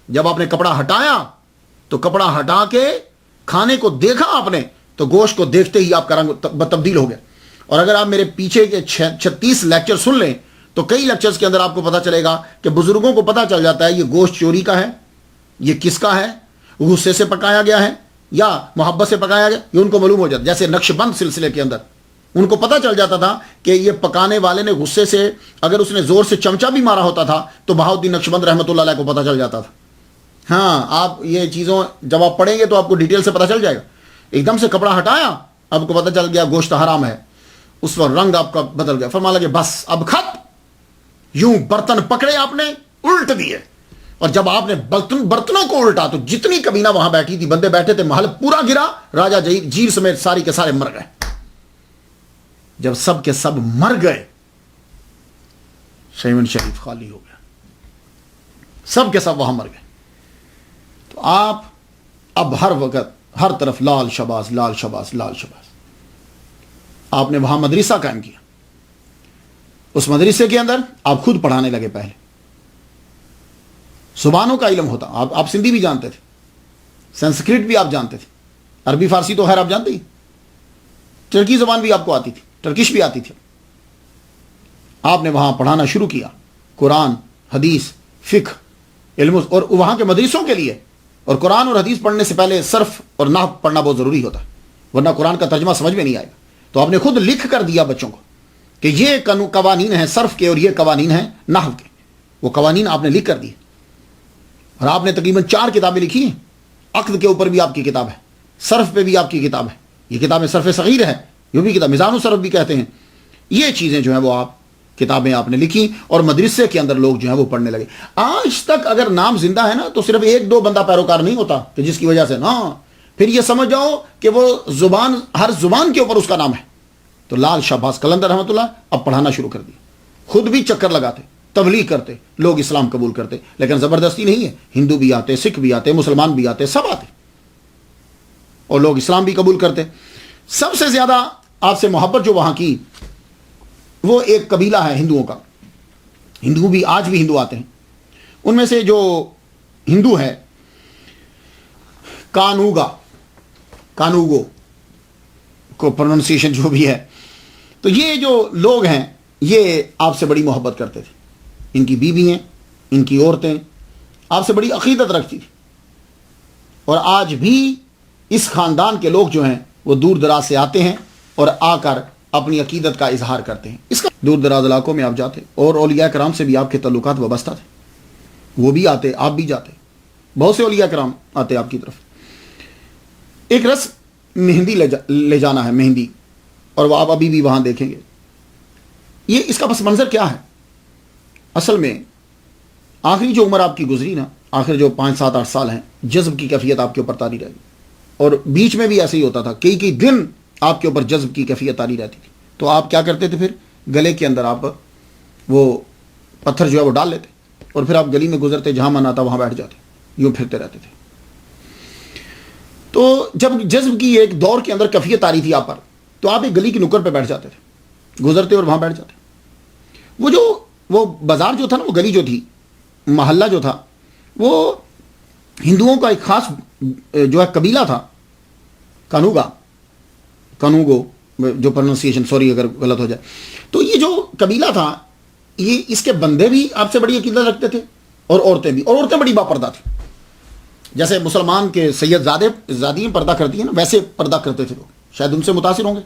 جب آپ نے کپڑا ہٹایا تو کپڑا ہٹا کے کھانے کو دیکھا آپ نے, تو گوشت کو دیکھتے ہی آپ کا رنگ تبدیل ہو گیا. اور اگر آپ میرے پیچھے کے 36 لیکچر سن لیں تو کئی لیکچرز کے اندر آپ کو پتا چلے گا کہ بزرگوں کو پتا چل جاتا ہے یہ گوشت چوری کا ہے, یہ کس کا ہے, غصے سے پکایا گیا ہے یا محبت سے پکایا گیا, یہ ان کو معلوم ہو جاتا. جیسے نقش بند سلسلے کے اندر ان کو پتا چل جاتا تھا کہ یہ پکانے والے نے غصے سے, اگر اس نے زور سے چمچہ بھی مارا ہوتا تھا تو بہاؤالدین نقش بند رحمۃ اللہ علیہ کو پتا چل جاتا تھا. ہاں آپ یہ چیزوں جب آپ پڑھیں گے تو آپ کو ڈیٹیل سے پتا چل جائے گا. ایک دم سے کپڑا ہٹایا, آپ کو پتا چل گیا گوشت حرام ہے. اس وقت رنگ آپ کا بدل گیا. فرمانے لگے بس اب خط. یوں برتن پکڑے آپ نے, الٹ دیے, اور جب آپ نے برتنوں کو الٹا تو جتنی کبینہ وہاں بیٹھی تھی, بندے بیٹھے تھے, محل پورا گرا. راجا جیر سمیت ساری کے سارے مر گئے. جب سب کے سب مر گئے شیون شریف خالی ہو گیا، سب کے سب وہاں مر گئے. تو آپ اب ہر وقت ہر طرف لال شباز لال شباز لال شباز. آپ نے وہاں مدرسہ قائم کیا، اس مدرسے کے اندر آپ خود پڑھانے لگے. پہلے زبانوں کا علم ہوتا، آپ سندھی بھی جانتے تھے، سنسکرت بھی آپ جانتے تھے، عربی فارسی تو خیر آپ جانتے ہی، ترکی زبان بھی آپ کو آتی تھی، ٹرکش بھی آتی تھی. آپ نے وہاں پڑھانا شروع کیا، قرآن حدیث فقہ علم. اور وہاں کے مدرسوں کے لیے اور قرآن اور حدیث پڑھنے سے پہلے صرف اور نحو پڑھنا بہت ضروری ہوتا ہے، ورنہ قرآن کا ترجمہ سمجھ میں نہیں آئے گا. تو آپ نے خود لکھ کر دیا بچوں کو کہ یہ قوانین ہیں صرف کے اور یہ قوانین ہیں نحو کے. وہ قوانین آپ نے لکھ کر دیے، اور آپ نے تقریباً 4 کتابیں لکھی ہیں. عقد کے اوپر بھی آپ کی کتاب ہے، صرف پہ بھی آپ کی کتاب ہے، یہ کتابیں صرف صغیر ہے، یہ بھی کتاب میزان الصرف بھی کہتے ہیں. یہ چیزیں جو ہیں وہ آپ کتابیں آپ نے لکھی، اور مدرسے کے اندر لوگ جو ہیں وہ پڑھنے لگے. آج تک اگر نام زندہ ہے نا تو صرف 1-2 بندہ پیروکار نہیں ہوتا کہ جس کی وجہ سے نا، پھر یہ سمجھ جاؤ کہ وہ زبان، ہر زبان کے اوپر اس کا نام ہے. تو لال شہباز قلندر رحمۃ اللہ اب پڑھانا شروع کر دیا. خود بھی چکر لگاتے، تبلیغ کرتے، لوگ اسلام قبول کرتے، لیکن زبردستی نہیں ہے. ہندو بھی آتے، سکھ بھی آتے، مسلمان بھی آتے، سب آتے اور لوگ اسلام بھی قبول کرتے. سب سے زیادہ آپ سے محبت جو وہاں کی، وہ ایک قبیلہ ہے ہندوؤں کا. ہندو بھی آج بھی ہندو آتے ہیں. ان میں سے جو ہندو ہے کانوگو کو پروننسیشن جو بھی ہے، تو یہ جو لوگ ہیں یہ آپ سے بڑی محبت کرتے تھے. ان کی بیوی ہیں، ان کی عورتیں آپ سے بڑی عقیدت رکھتی تھی. اور آج بھی اس خاندان کے لوگ جو ہیں وہ دور دراز سے آتے ہیں اور آ کر اپنی عقیدت کا اظہار کرتے ہیں. اس کا دور دراز علاقوں میں آپ جاتے، اور اولیاء کرام سے بھی آپ کے تعلقات وابستہ تھے، وہ بھی آتے، آپ بھی جاتے، بہت سے اولیاء کرام آتے آپ کی طرف. ایک رسم مہندی لے جانا ہے، مہندی، اور وہ آپ ابھی بھی وہاں دیکھیں گے. یہ اس کا پس منظر کیا ہے؟ اصل میں آخری جو عمر آپ کی گزری نا، آخر جو 5 7 8 سال ہیں، جذب کی کیفیت آپ کے اوپر طاری رہے گی. اور بیچ میں بھی ایسے ہی ہوتا تھا، کئی دن آپ کے اوپر جذب کی کیفیت طاری رہتی تھی. تو آپ کیا کرتے تھے؟ پھر گلے کے اندر آپ وہ پتھر جو ہے وہ ڈال لیتے، اور پھر آپ گلی میں گزرتے، جہاں من آتا وہاں بیٹھ جاتے، یوں پھرتے رہتے تھے. تو جب جذب کی ایک دور کے اندر کیفیت آ رہی تھی آپ پر، تو آپ ایک گلی کی نکڑ پہ بیٹھ جاتے تھے، گزرتے اور وہاں بیٹھ جاتے. وہ بازار جو تھا نا، وہ گلی جو تھی، محلہ جو تھا، وہ ہندوؤں کا ایک خاص جو ہے قبیلہ تھا، کانوگو جو پروننسیشن، سوری اگر غلط ہو جائے. تو یہ جو قبیلہ تھا، یہ اس کے بندے بھی آپ سے بڑی عقیدت رکھتے تھے، اور عورتیں بھی، اور عورتیں بڑی باپردہ تھیں. جیسے مسلمان کے سید زادیاں پردہ کرتی ہیں نا، ویسے پردہ کرتے تھے لوگ، شاید ان سے متاثر ہوں گے.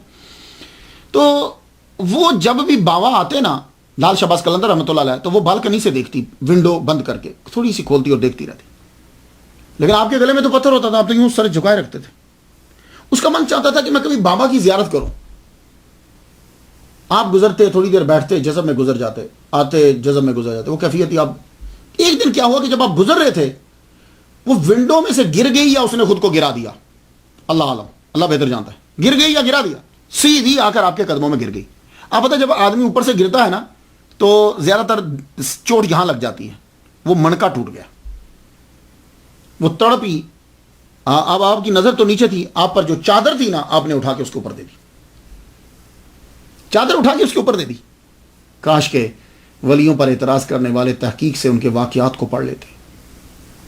تو وہ جب بھی باوا آتے نا، لال شہباز قلندر رحمۃ اللہ علیہ، تو وہ بالکنی سے دیکھتی، ونڈو بند کر کے تھوڑی سی کھولتی اور دیکھتی رہتی. لیکن آپ کے گلے میں تو پتھر ہوتا تھا، آپ تو یوں سر جھکائے رکھتے تھے. اس کا من چاہتا تھا کہ میں کبھی بابا کی زیارت کروں. آپ گزرتے، تھوڑی دیر بیٹھتے، جذب میں گزر جاتے، آتے، جذب میں گزر جاتے. وہ کیفیت ہی. آپ ایک دن کیا ہوا کہ جب آپ گزر رہے تھے، وہ ونڈو میں سے گر گئی یا اس نے خود کو گرا دیا، اللہ عالم، اللہ بہتر جانتا ہے، گر گئی یا گرا دیا، سیدھی آ کر آپ کے قدموں میں گر گئی. آپ پتہ جب آدمی اوپر سے گرتا ہے نا تو زیادہ تر چوٹ یہاں لگ جاتی ہے، وہ منکا ٹوٹ گیا، وہ تڑپی. اب آپ کی نظر تو نیچے تھی، آپ پر جو چادر تھی نا، آپ نے اٹھا کے اس کے اوپر دے دی، چادر اٹھا کے اس کے اوپر دے دی. کاش کے ولیوں پر اعتراض کرنے والے تحقیق سے ان کے واقعات کو پڑھ لیتے،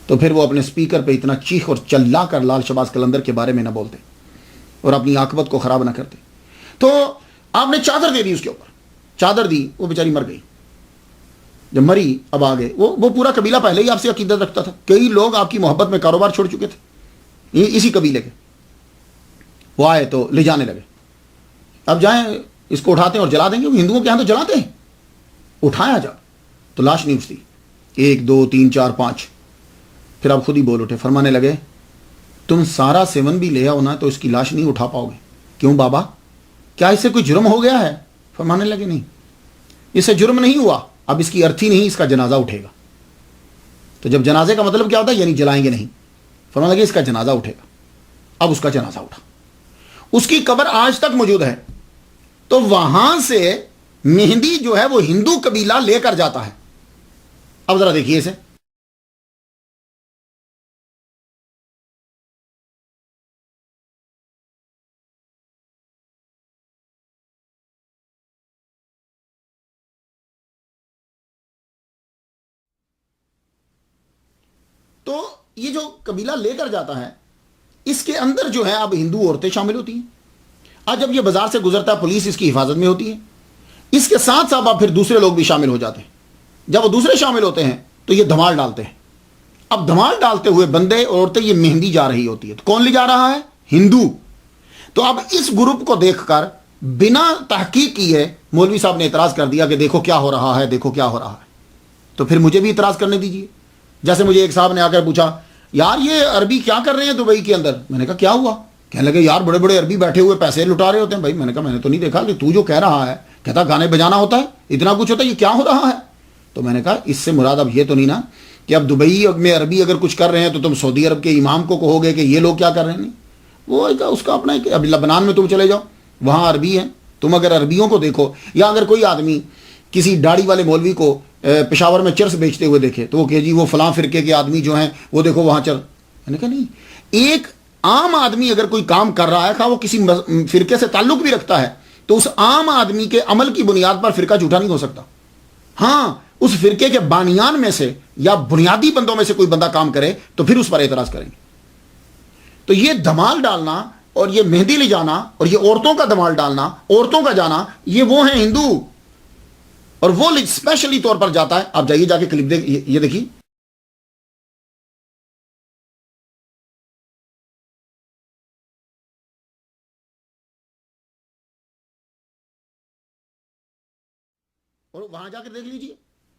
تو پھر وہ اپنے سپیکر پہ اتنا چیخ اور چلا کر لال شہباز قلندر کے بارے میں نہ بولتے اور اپنی عاقبت کو خراب نہ کرتے. تو آپ نے چادر دے دی اس کے اوپر، چادر دی، وہ بیچاری مر گئی. جب مری، اب آگے وہ پورا قبیلہ پہلے ہی آپ سے عقیدت رکھتا تھا. کئی لوگ آپ کی محبت میں کاروبار چھوڑ چکے تھے اسی قبیلے کے. وہ آئے تو لے جانے لگے، اب جائیں اس کو اٹھاتے ہیں اور جلا دیں گے. ہندوؤں کے یہاں تو جلاتے ہیں. اٹھایا جا تو لاش نہیں اٹھتی، 1 2 3 4 5. پھر آپ خود ہی بول اٹھے، فرمانے لگے تم سارا سیون بھی لے آؤ نا تو اس کی لاش نہیں اٹھا پاؤ گے. کیوں بابا، کیا اس سے کوئی جرم ہو گیا ہے؟ فرمانے لگے نہیں، اس سے جرم نہیں ہوا، اب اس کی ارتھی نہیں، اس کا جنازہ اٹھے گا. تو جب جنازے کا مطلب کیا ہوتا ہے؟ یعنی جلائیں گے نہیں. فرمانے لگے اس کا جنازہ اٹھے گا. اب اس کا جنازہ اٹھا. اس کی قبر آج تک موجود ہے. تو وہاں سے مہندی جو ہے وہ ہندو قبیلہ لے کر جاتا ہے. اب ذرا دیکھیے اسے. تو یہ جو قبیلہ لے کر جاتا ہے اس کے اندر جو ہے اب ہندو عورتیں شامل ہوتی ہیں. آج جب یہ بازار سے گزرتا ہے پولیس اس کی حفاظت میں ہوتی ہے. اس کے ساتھ ساتھ اب پھر دوسرے لوگ بھی شامل ہو جاتے ہیں. جب وہ دوسرے شامل ہوتے ہیں تو یہ دھمال ڈالتے ہیں. اب دھمال ڈالتے ہوئے بندے عورتیں یہ مہندی جا رہی ہوتی ہے. تو کون لے جا رہا ہے؟ ہندو. تو اب اس گروپ کو دیکھ کر بنا تحقیق کیے مولوی صاحب نے اعتراض کر دیا کہ دیکھو کیا ہو رہا ہے، دیکھو کیا ہو رہا ہے. تو پھر مجھے بھی اعتراض کرنے دیجیے. جیسے مجھے ایک صاحب نے آ کر پوچھا یار یہ عربی کیا کر رہے ہیں دبئی کے اندر؟ میں نے کہا کیا ہوا؟ کہنے لگے یار بڑے بڑے عربی بیٹھے ہوئے پیسے لٹا رہے ہوتے ہیں. بھائی میں نے کہا میں نے تو نہیں دیکھا کہ تو جو کہہ رہا ہے، کہتا گانے بجانا ہوتا ہے، اتنا کچھ ہوتا ہے، یہ کیا ہو رہا ہے؟ تو میں نے کہا اس سے مراد اب یہ تو نہیں نا کہ اب دبئی میں عربی اگر کچھ کر رہے ہیں تو تم سعودی عرب کے امام کو کہو گے کہ یہ لوگ کیا کر رہے ہیں؟ نہیں، وہ اس کا اپنا اب لبنان میں تم چلے جاؤ، وہاں عربی ہیں. تم اگر عربیوں کو دیکھو، یا اگر کوئی آدمی کسی داڑھی والے مولوی کو پشاور میں چرس بیچتے ہوئے دیکھے تو وہ کہ جی وہ فلاں فرقے کے آدمی جو ہیں وہ دیکھو وہاں چل. میں نے کہا نہیں، ایک عام آدمی اگر کوئی کام کر رہا ہے خواہ وہ کسی فرقے سے تعلق بھی رکھتا ہے تو اس عام آدمی کے عمل کی بنیاد پر فرقہ جھوٹا نہیں ہو سکتا. ہاں اس فرقے کے بانیان میں سے یا بنیادی بندوں میں سے کوئی بندہ کام کرے تو پھر اس پر اعتراض کریں گے. تو یہ دھمال ڈالنا اور یہ مہندی لے جانا اور یہ عورتوں کا دھمال ڈالنا، عورتوں کا جانا، یہ وہ ہیں ہندو، اور وہ اسپیشلی طور پر جاتا ہے. آپ جائیے جا کے کلپ دیکھ، یہ دیکھیے. اور وہاں جا کے دیکھ لیجئے.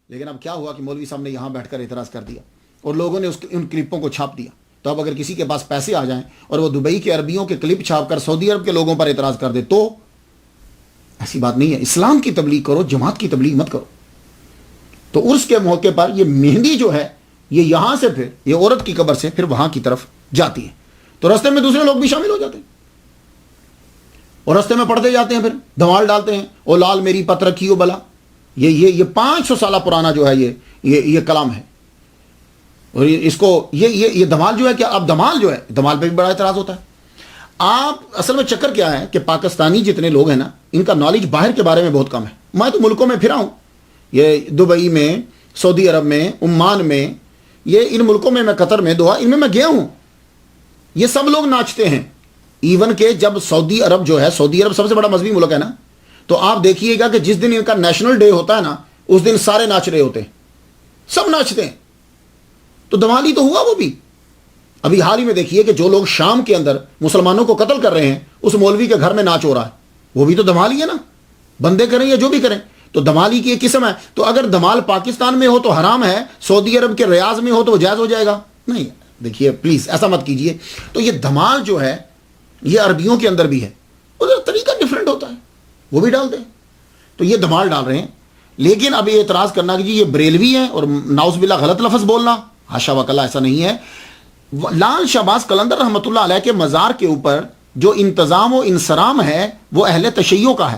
لیکن اب کیا ہوا کہ مولوی صاحب نے یہاں بیٹھ کر اعتراض کر دیا اور لوگوں نے ان کلپوں کو چھاپ دیا. تو اب اگر کسی کے پاس پیسے آ جائیں اور وہ دبئی کے عربیوں کے کلپ چھاپ کر سعودی عرب کے لوگوں پر اعتراض کر دے تو ایسی بات نہیں ہے. اسلام کی تبلیغ کرو، جماعت کی تبلیغ مت کرو. تو عرس کے موقع پر یہ مہندی جو ہے یہ یہاں سے پھر یہ عورت کی قبر سے پھر وہاں کی طرف جاتی ہے. تو راستے میں دوسرے لوگ بھی شامل ہو جاتے ہیں اور راستے میں پڑھتے جاتے ہیں، پھر دھمال ڈالتے ہیں. او لال میری پت رکھیو بلا. یہ 500 سالہ پرانا جو ہے یہ کلام ہے. اور اس کو یہ دھمال جو ہے کہ اب دھمال جو ہے، دھمال پہ بھی بڑا اعتراض ہوتا ہے. آپ اصل میں چکر کیا ہے کہ پاکستانی جتنے لوگ ہیں نا ان کا نالج باہر کے بارے میں بہت کم ہے. میں تو ملکوں میں پھرا ہوں، یہ دبئی میں، سعودی عرب میں، عمان میں، یہ ان ملکوں میں قطر میں، دوحہ، ان میں گیا ہوں. یہ سب لوگ ناچتے ہیں. ایون کہ جب سعودی عرب جو ہے، سعودی عرب سب سے بڑا مذہبی ملک ہے نا، تو آپ دیکھیے گا کہ جس دن ان کا نیشنل ڈے ہوتا ہے نا اس دن سارے ناچ رہے ہوتے ہیں، سب ناچتے ہیں. تو دھمالی تو ہوا وہ بھی. ابھی حال ہی میں دیکھیے کہ جو لوگ شام کے اندر مسلمانوں کو قتل کر رہے ہیں اس مولوی کے گھر میں ناچ ہو رہا ہے، وہ بھی تو دھمال ہی ہے نا. بندے کریں یا جو بھی کریں تو دھمالی کی ایک قسم ہے. تو اگر دھمال پاکستان میں ہو تو حرام ہے، سعودی عرب کے ریاض میں ہو تو وہ جائز ہو جائے گا؟ نہیں. دیکھیے پلیز ایسا مت کیجئے. تو یہ دھمال جو ہے یہ عربیوں کے اندر بھی ہے، ادھر طریقہ ڈیفرنٹ ہوتا ہے، وہ بھی ڈالتے ہیں. تو یہ دھمال ڈال رہے ہیں. لیکن اب یہ اعتراض کرنا کہ جی یہ بریلوی ہیں اور ناؤز باللہ غلط لفظ بولنا، حاشا وکلا، ایسا نہیں ہے. لال شہباز قلندر رحمۃ اللہ علیہ کے مزار کے اوپر جو انتظام و انصرام ہے وہ اہل تشیع کا ہے.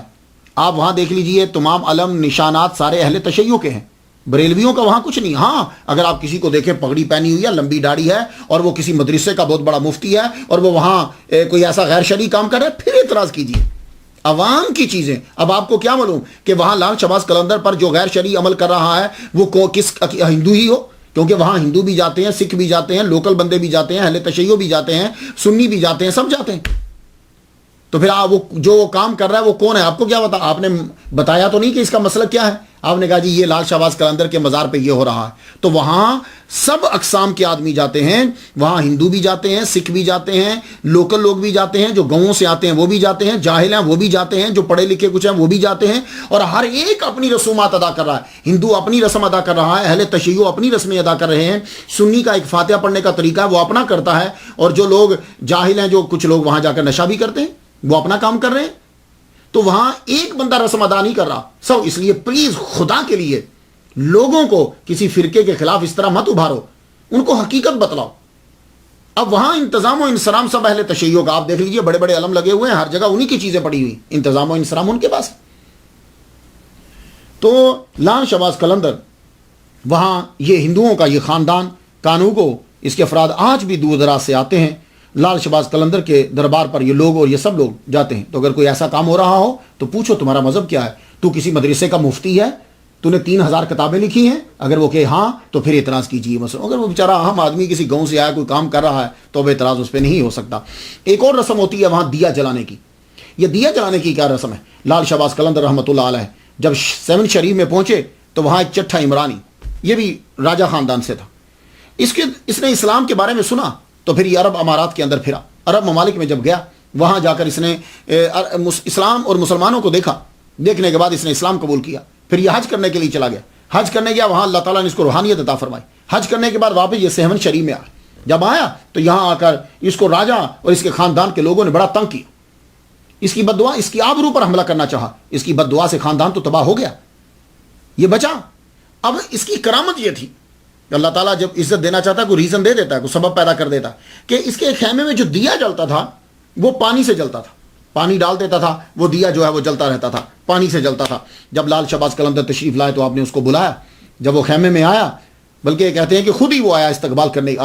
آپ وہاں دیکھ لیجئے تمام علم نشانات سارے اہل تشیع کے ہیں، بریلویوں کا وہاں کچھ نہیں. ہاں اگر آپ کسی کو دیکھیں پگڑی پہنی ہوئی ہے، لمبی داڑھی ہے اور وہ کسی مدرسے کا بہت بڑا مفتی ہے اور وہ وہاں کوئی ایسا غیر شرعی کام کر رہا ہے، پھر اعتراض کیجئے. عوام کی چیزیں. اب آپ کو کیا معلوم کہ وہاں لال شہباز قلندر پر جو غیر شرعی عمل کر رہا ہے وہ کس ہندو ہی ہو؟ کیونکہ وہاں ہندو بھی جاتے ہیں، سکھ بھی جاتے ہیں، لوکل بندے بھی جاتے ہیں، اہل تشیع بھی جاتے ہیں، سنی بھی جاتے ہیں، سب جاتے ہیں. تو پھر وہ جو کام کر رہا ہے وہ کون ہے؟ آپ کو کیا بتا؟ آپ نے بتایا تو نہیں کہ اس کا مسئلہ کیا ہے. آپ نے کہا جی یہ لال شہباز قلندر کے مزار پہ یہ ہو رہا ہے. تو وہاں سب اقسام کے آدمی جاتے ہیں، وہاں ہندو بھی جاتے ہیں، سکھ بھی جاتے ہیں، لوکل لوگ بھی جاتے ہیں، جو گاؤں سے آتے ہیں وہ بھی جاتے ہیں، جاہل ہیں وہ بھی جاتے ہیں، جو پڑھے لکھے کچھ ہیں وہ بھی جاتے ہیں. اور ہر ایک اپنی رسومات ادا کر رہا ہے. ہندو اپنی رسم ادا کر رہا ہے، اہل تشیع اپنی رسمیں ادا کر رہے ہیں، سنی کا ایک فاتحہ پڑھنے کا طریقہ ہے وہ اپنا کرتا ہے، اور جو لوگ جاہل ہیں، جو کچھ لوگ وہاں جا کر نشہ بھی کرتے ہیں، وہ اپنا کام کر رہے ہیں. تو وہاں ایک بندہ رسم ادا نہیں کر رہا سب. اس لیے پلیز خدا کے لیے لوگوں کو کسی فرقے کے خلاف اس طرح مت ابھارو، ان کو حقیقت بتلاؤ. اب وہاں انتظام و انصرام سب اہل تشیع کا، آپ دیکھ لیجئے بڑے بڑے علم لگے ہوئے ہیں، ہر جگہ انہی کی چیزیں پڑی ہوئی، انتظام و انصرام ان کے پاس۔ تو لال شہباز قلندر وہاں یہ ہندوؤں کا یہ خاندان کانوگو، اس کے افراد آج بھی دور دراز سے آتے ہیں لال شہباز قلندر کے دربار پر، یہ لوگ اور یہ سب لوگ جاتے ہیں۔ تو اگر کوئی ایسا کام ہو رہا ہو تو پوچھو تمہارا مذہب کیا ہے، تو کسی مدرسے کا مفتی ہے، تو نے 3000 کتابیں لکھی ہیں، اگر وہ کہ ہاں تو پھر اعتراض کیجیے۔ مثلا اگر وہ بیچارہ اہم آدمی کسی گاؤں سے آیا کوئی کام کر رہا ہے تو اب اعتراض اس پہ نہیں ہو سکتا۔ ایک اور رسم ہوتی ہے وہاں دیا جلانے کی۔ یہ دیا جلانے کی کیا رسم ہے؟ لال شہباز قلندر رحمۃ اللہ علیہ جب 7 شریف میں پہنچے تو وہاں ایک چٹھا عمرانی، یہ بھی راجہ خاندان سے تھا، اس نے اسلام کے بارے میں سنا تو پھر یہ عرب امارات کے اندر پھرا، عرب ممالک میں جب گیا وہاں جا کر اس نے اسلام اور مسلمانوں کو دیکھا، دیکھنے کے بعد اس نے اسلام قبول کیا، پھر یہ حج کرنے کے لیے چلا گیا، حج کرنے گیا، وہاں اللہ تعالیٰ نے اس کو روحانیت عطا فرمائی، حج کرنے کے بعد واپس یہ 7 شریف میں آیا، جب آیا تو یہاں آ کر اس کو راجہ اور اس کے خاندان کے لوگوں نے بڑا تنگ کیا، اس کی بد دعا، اس کی آبرو پر حملہ کرنا چاہا، اس کی بد دعا سے خاندان تو تباہ ہو گیا، یہ بچا۔ اب اس کی کرامت یہ تھی، اللہ تعالیٰ جب عزت دینا چاہتا ہے کوئی ریزن دے دیتا ہے، کوئی سبب پیدا کر دیتا ہے، کہ اس کے خیمے میں جو دیا جلتا تھا وہ پانی سے جلتا تھا، پانی ڈال دیتا تھا، وہ دیا جو ہے وہ جلتا رہتا تھا، پانی سے جلتا تھا۔ جب لال شہباز قلندر تشریف لائے تو آپ نے اس کو بلایا، جب وہ خیمے میں آیا، بلکہ یہ کہتے ہیں کہ خود ہی وہ آیا استقبال کرنے،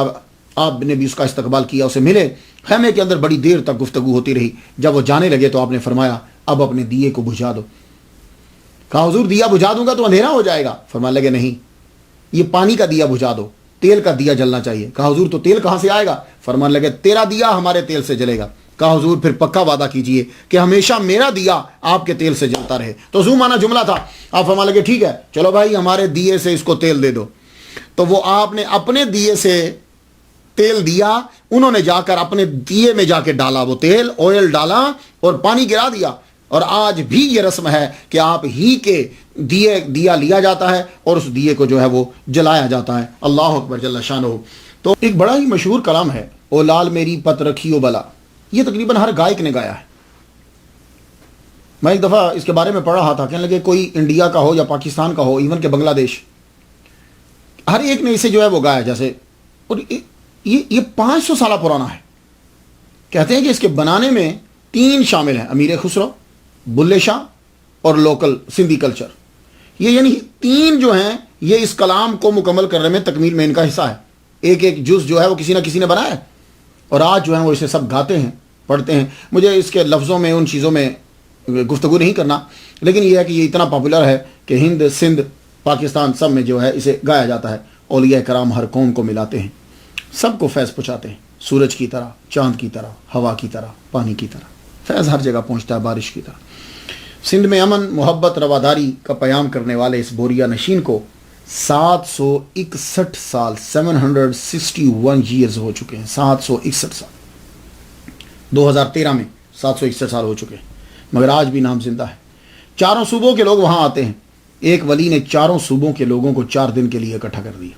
آپ نے بھی اس کا استقبال کیا، اسے ملے، خیمے کے اندر بڑی دیر تک گفتگو ہوتی رہی۔ جب وہ جانے لگے تو آپ نے فرمایا اب اپنے دیے کو بجھا دو۔ کہا حضور دیا بجھا دوں گا تو اندھیرا ہو جائے گا، فرمانے لگے نہیں، یہ پانی کا دیا بجھا دو، تیل کا دیا جلنا چاہیے۔ کہا حضور تو تیل کہاں سے آئے گا؟ فرمانے لگے تیرا دیا ہمارے تیل سے جلے گا۔ کہا حضور پھر پکا وعدہ کیجئے کہ ہمیشہ میرا دیا آپ کے تیل سے جلتا رہے۔ تو زو مانا جملہ تھا، آپ فرمانے لگے ٹھیک ہے چلو بھائی ہمارے دیے سے اس کو تیل دے دو۔ تو وہ آپ نے اپنے دیے سے تیل دیا، انہوں نے جا کر اپنے دیے میں جا کے ڈالا، وہ تیل آئل ڈالا اور پانی گرا دیا، اور آج بھی یہ رسم ہے کہ آپ ہی کے دیا لیا جاتا ہے اور اس دیے کو جو ہے وہ جلایا جاتا ہے۔ اللہ اکبر جل شانہ۔ تو ایک بڑا ہی مشہور کلام ہے، او لال میری پت رکھیو بلا، یہ تقریباً ہر گائک نے گایا ہے۔ میں ایک دفعہ اس کے بارے میں پڑھ رہا تھا، کہنے لگے کوئی انڈیا کا ہو یا پاکستان کا ہو، ایون کہ بنگلہ دیش، ہر ایک نے اسے جو ہے وہ گایا جیسے، اور یہ 500 سالہ پرانا ہے۔ کہتے ہیں کہ اس کے بنانے میں 3 شامل ہیں، امیر خسرو، بلے شاہ اور لوکل سندھی کلچر، یہ یعنی 3 جو ہیں یہ اس کلام کو مکمل کرنے میں تکمیل میں ان کا حصہ ہے۔ ایک ایک جز جو ہے وہ کسی نہ کسی نے بنایا ہے، اور آج جو ہے وہ اسے سب گاتے ہیں، پڑھتے ہیں۔ مجھے اس کے لفظوں میں ان چیزوں میں گفتگو نہیں کرنا، لیکن یہ ہے کہ یہ اتنا پاپولر ہے کہ ہند، سندھ، پاکستان سب میں جو ہے اسے گایا جاتا ہے۔ اولیاء کرام ہر قوم کو ملاتے ہیں، سب کو فیض پہنچاتے ہیں، سورج کی طرح، چاند کی طرح، ہوا کی طرح، پانی کی طرح، فیض ہر جگہ پہنچتا ہے بارش کی طرح۔ سندھ میں امن، محبت، رواداری کا پیام کرنے والے اس بوریا نشین کو 761 سال 761 ایئرز ہو چکے ہیں، 761 سال، 2013 میں 761 سال ہو چکے ہیں، مگر آج بھی نام زندہ ہے۔ 4 صوبوں کے لوگ وہاں آتے ہیں، ایک ولی نے 4 صوبوں کے لوگوں کو 4 دن کے لیے اکٹھا کر دیا،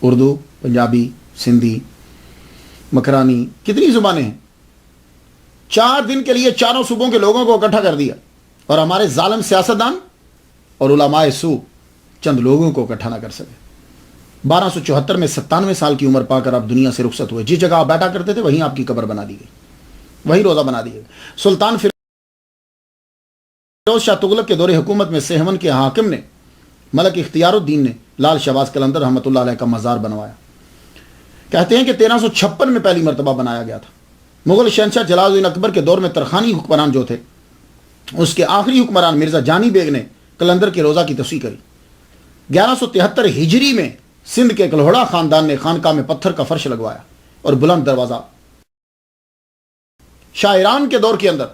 اردو، پنجابی، سندھی، مکرانی، کتنی زبانیں ہیں، 4 دن کے لیے 4 صوبوں کے لوگوں کو اکٹھا کر دیا، اور ہمارے ظالم سیاستدان اور علماء سو چند لوگوں کو اکٹھا نہ کر سکے۔ 1274 میں 97 سال کی عمر پا کر آپ دنیا سے رخصت ہوئے، جس جگہ آپ بیٹھا کرتے تھے وہیں آپ کی قبر بنا دی گئی، وہی روزہ بنا دیا گیا۔ سلطان فیروز شاہ تغلق کے دور حکومت میں سہون کے حاکم نے، ملک اختیار الدین نے، لال شہباز قلندر رحمۃ اللہ علیہ کا مزار بنوایا۔ کہتے ہیں کہ 1356 میں پہلی مرتبہ بنایا گیا تھا۔ مغل شہنشاہ جلال الدین اکبر کے دور میں ترخانی حکمران جو تھے، اس کے آخری حکمران مرزا جانی بیگ نے قلندر کے روزہ کی توسیع کری۔ 1173 ہجری میں سندھ کے کلہوڑا خاندان نے خانقاہ میں پتھر کا فرش لگوایا اور بلند دروازہ۔ شاعران کے دور کے اندر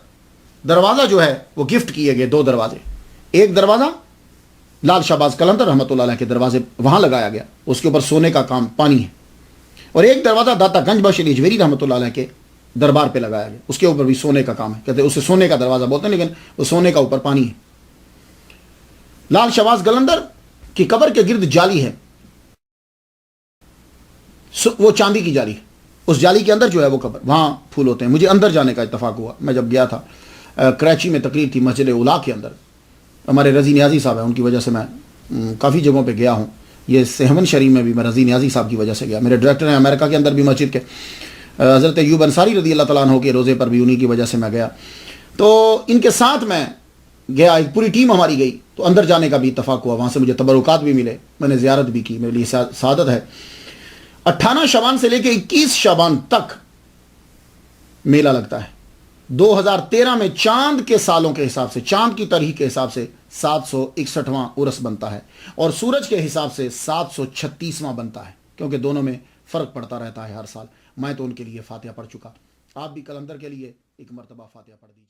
دروازہ جو ہے وہ گفٹ کیے گئے، 2 دروازے، ایک دروازہ لال شہباز قلندر رحمۃ اللہ علیہ کے دروازے وہاں لگایا گیا، اس کے اوپر سونے کا کام پانی ہے، اور ایک دروازہ داتا گنج بخش علی اجمیری رحمۃ اللہ علیہ کے دربار پہ لگایا گیا، اس کے اوپر بھی سونے کا کام ہے، کہتے ہیں اسے سونے کا دروازہ بولتے ہیں، لیکن وہ سونے کا اوپر پانی ہے۔ لال شہباز قلندر کی قبر کے گرد جالی ہے، وہ چاندی کی جالی ہے، اس جالی کے اندر جو ہے وہ قبر، وہاں پھول ہوتے ہیں۔ مجھے اندر جانے کا اتفاق ہوا، میں جب گیا تھا کراچی میں تقریر تھی مسجد اولا کے اندر، ہمارے رضی نیازی صاحب ہیں، ان کی وجہ سے میں کافی جگہوں پہ گیا ہوں، یہ سہون شریف میں بھی میں رضی نیازی صاحب کی وجہ سے گیا. میرے ڈائریکٹر ہیں امریکہ کے اندر بھی مسجد کے, حضرت ایوب انصاری رضی اللہ تعالیٰ عنہ کے روزے پر بھی انہی کی وجہ سے میں گیا. تو ان کے ساتھ میں گیا, ایک پوری ٹیم ہماری گئی, تو اندر جانے کا بھی اتفاق ہوا, وہاں سے مجھے تبرکات بھی ملے, میں نے زیارت بھی کی, میرے لیے سعادت ہے. 18 شعبان سے لے کے 21 شعبان تک میلہ لگتا ہے. 2013 میں چاند کے سالوں کے حساب سے, چاند کی تاریخ کے حساب سے 761واں عرس بنتا ہے, اور سورج کے حساب سے 736واں بنتا ہے, کیونکہ دونوں میں فرق پڑتا رہتا ہے ہر سال. میں تو ان کے لیے فاتحہ پڑھ چکا, آپ بھی کلندر کے لیے ایک مرتبہ فاتحہ پڑھ دیجیے.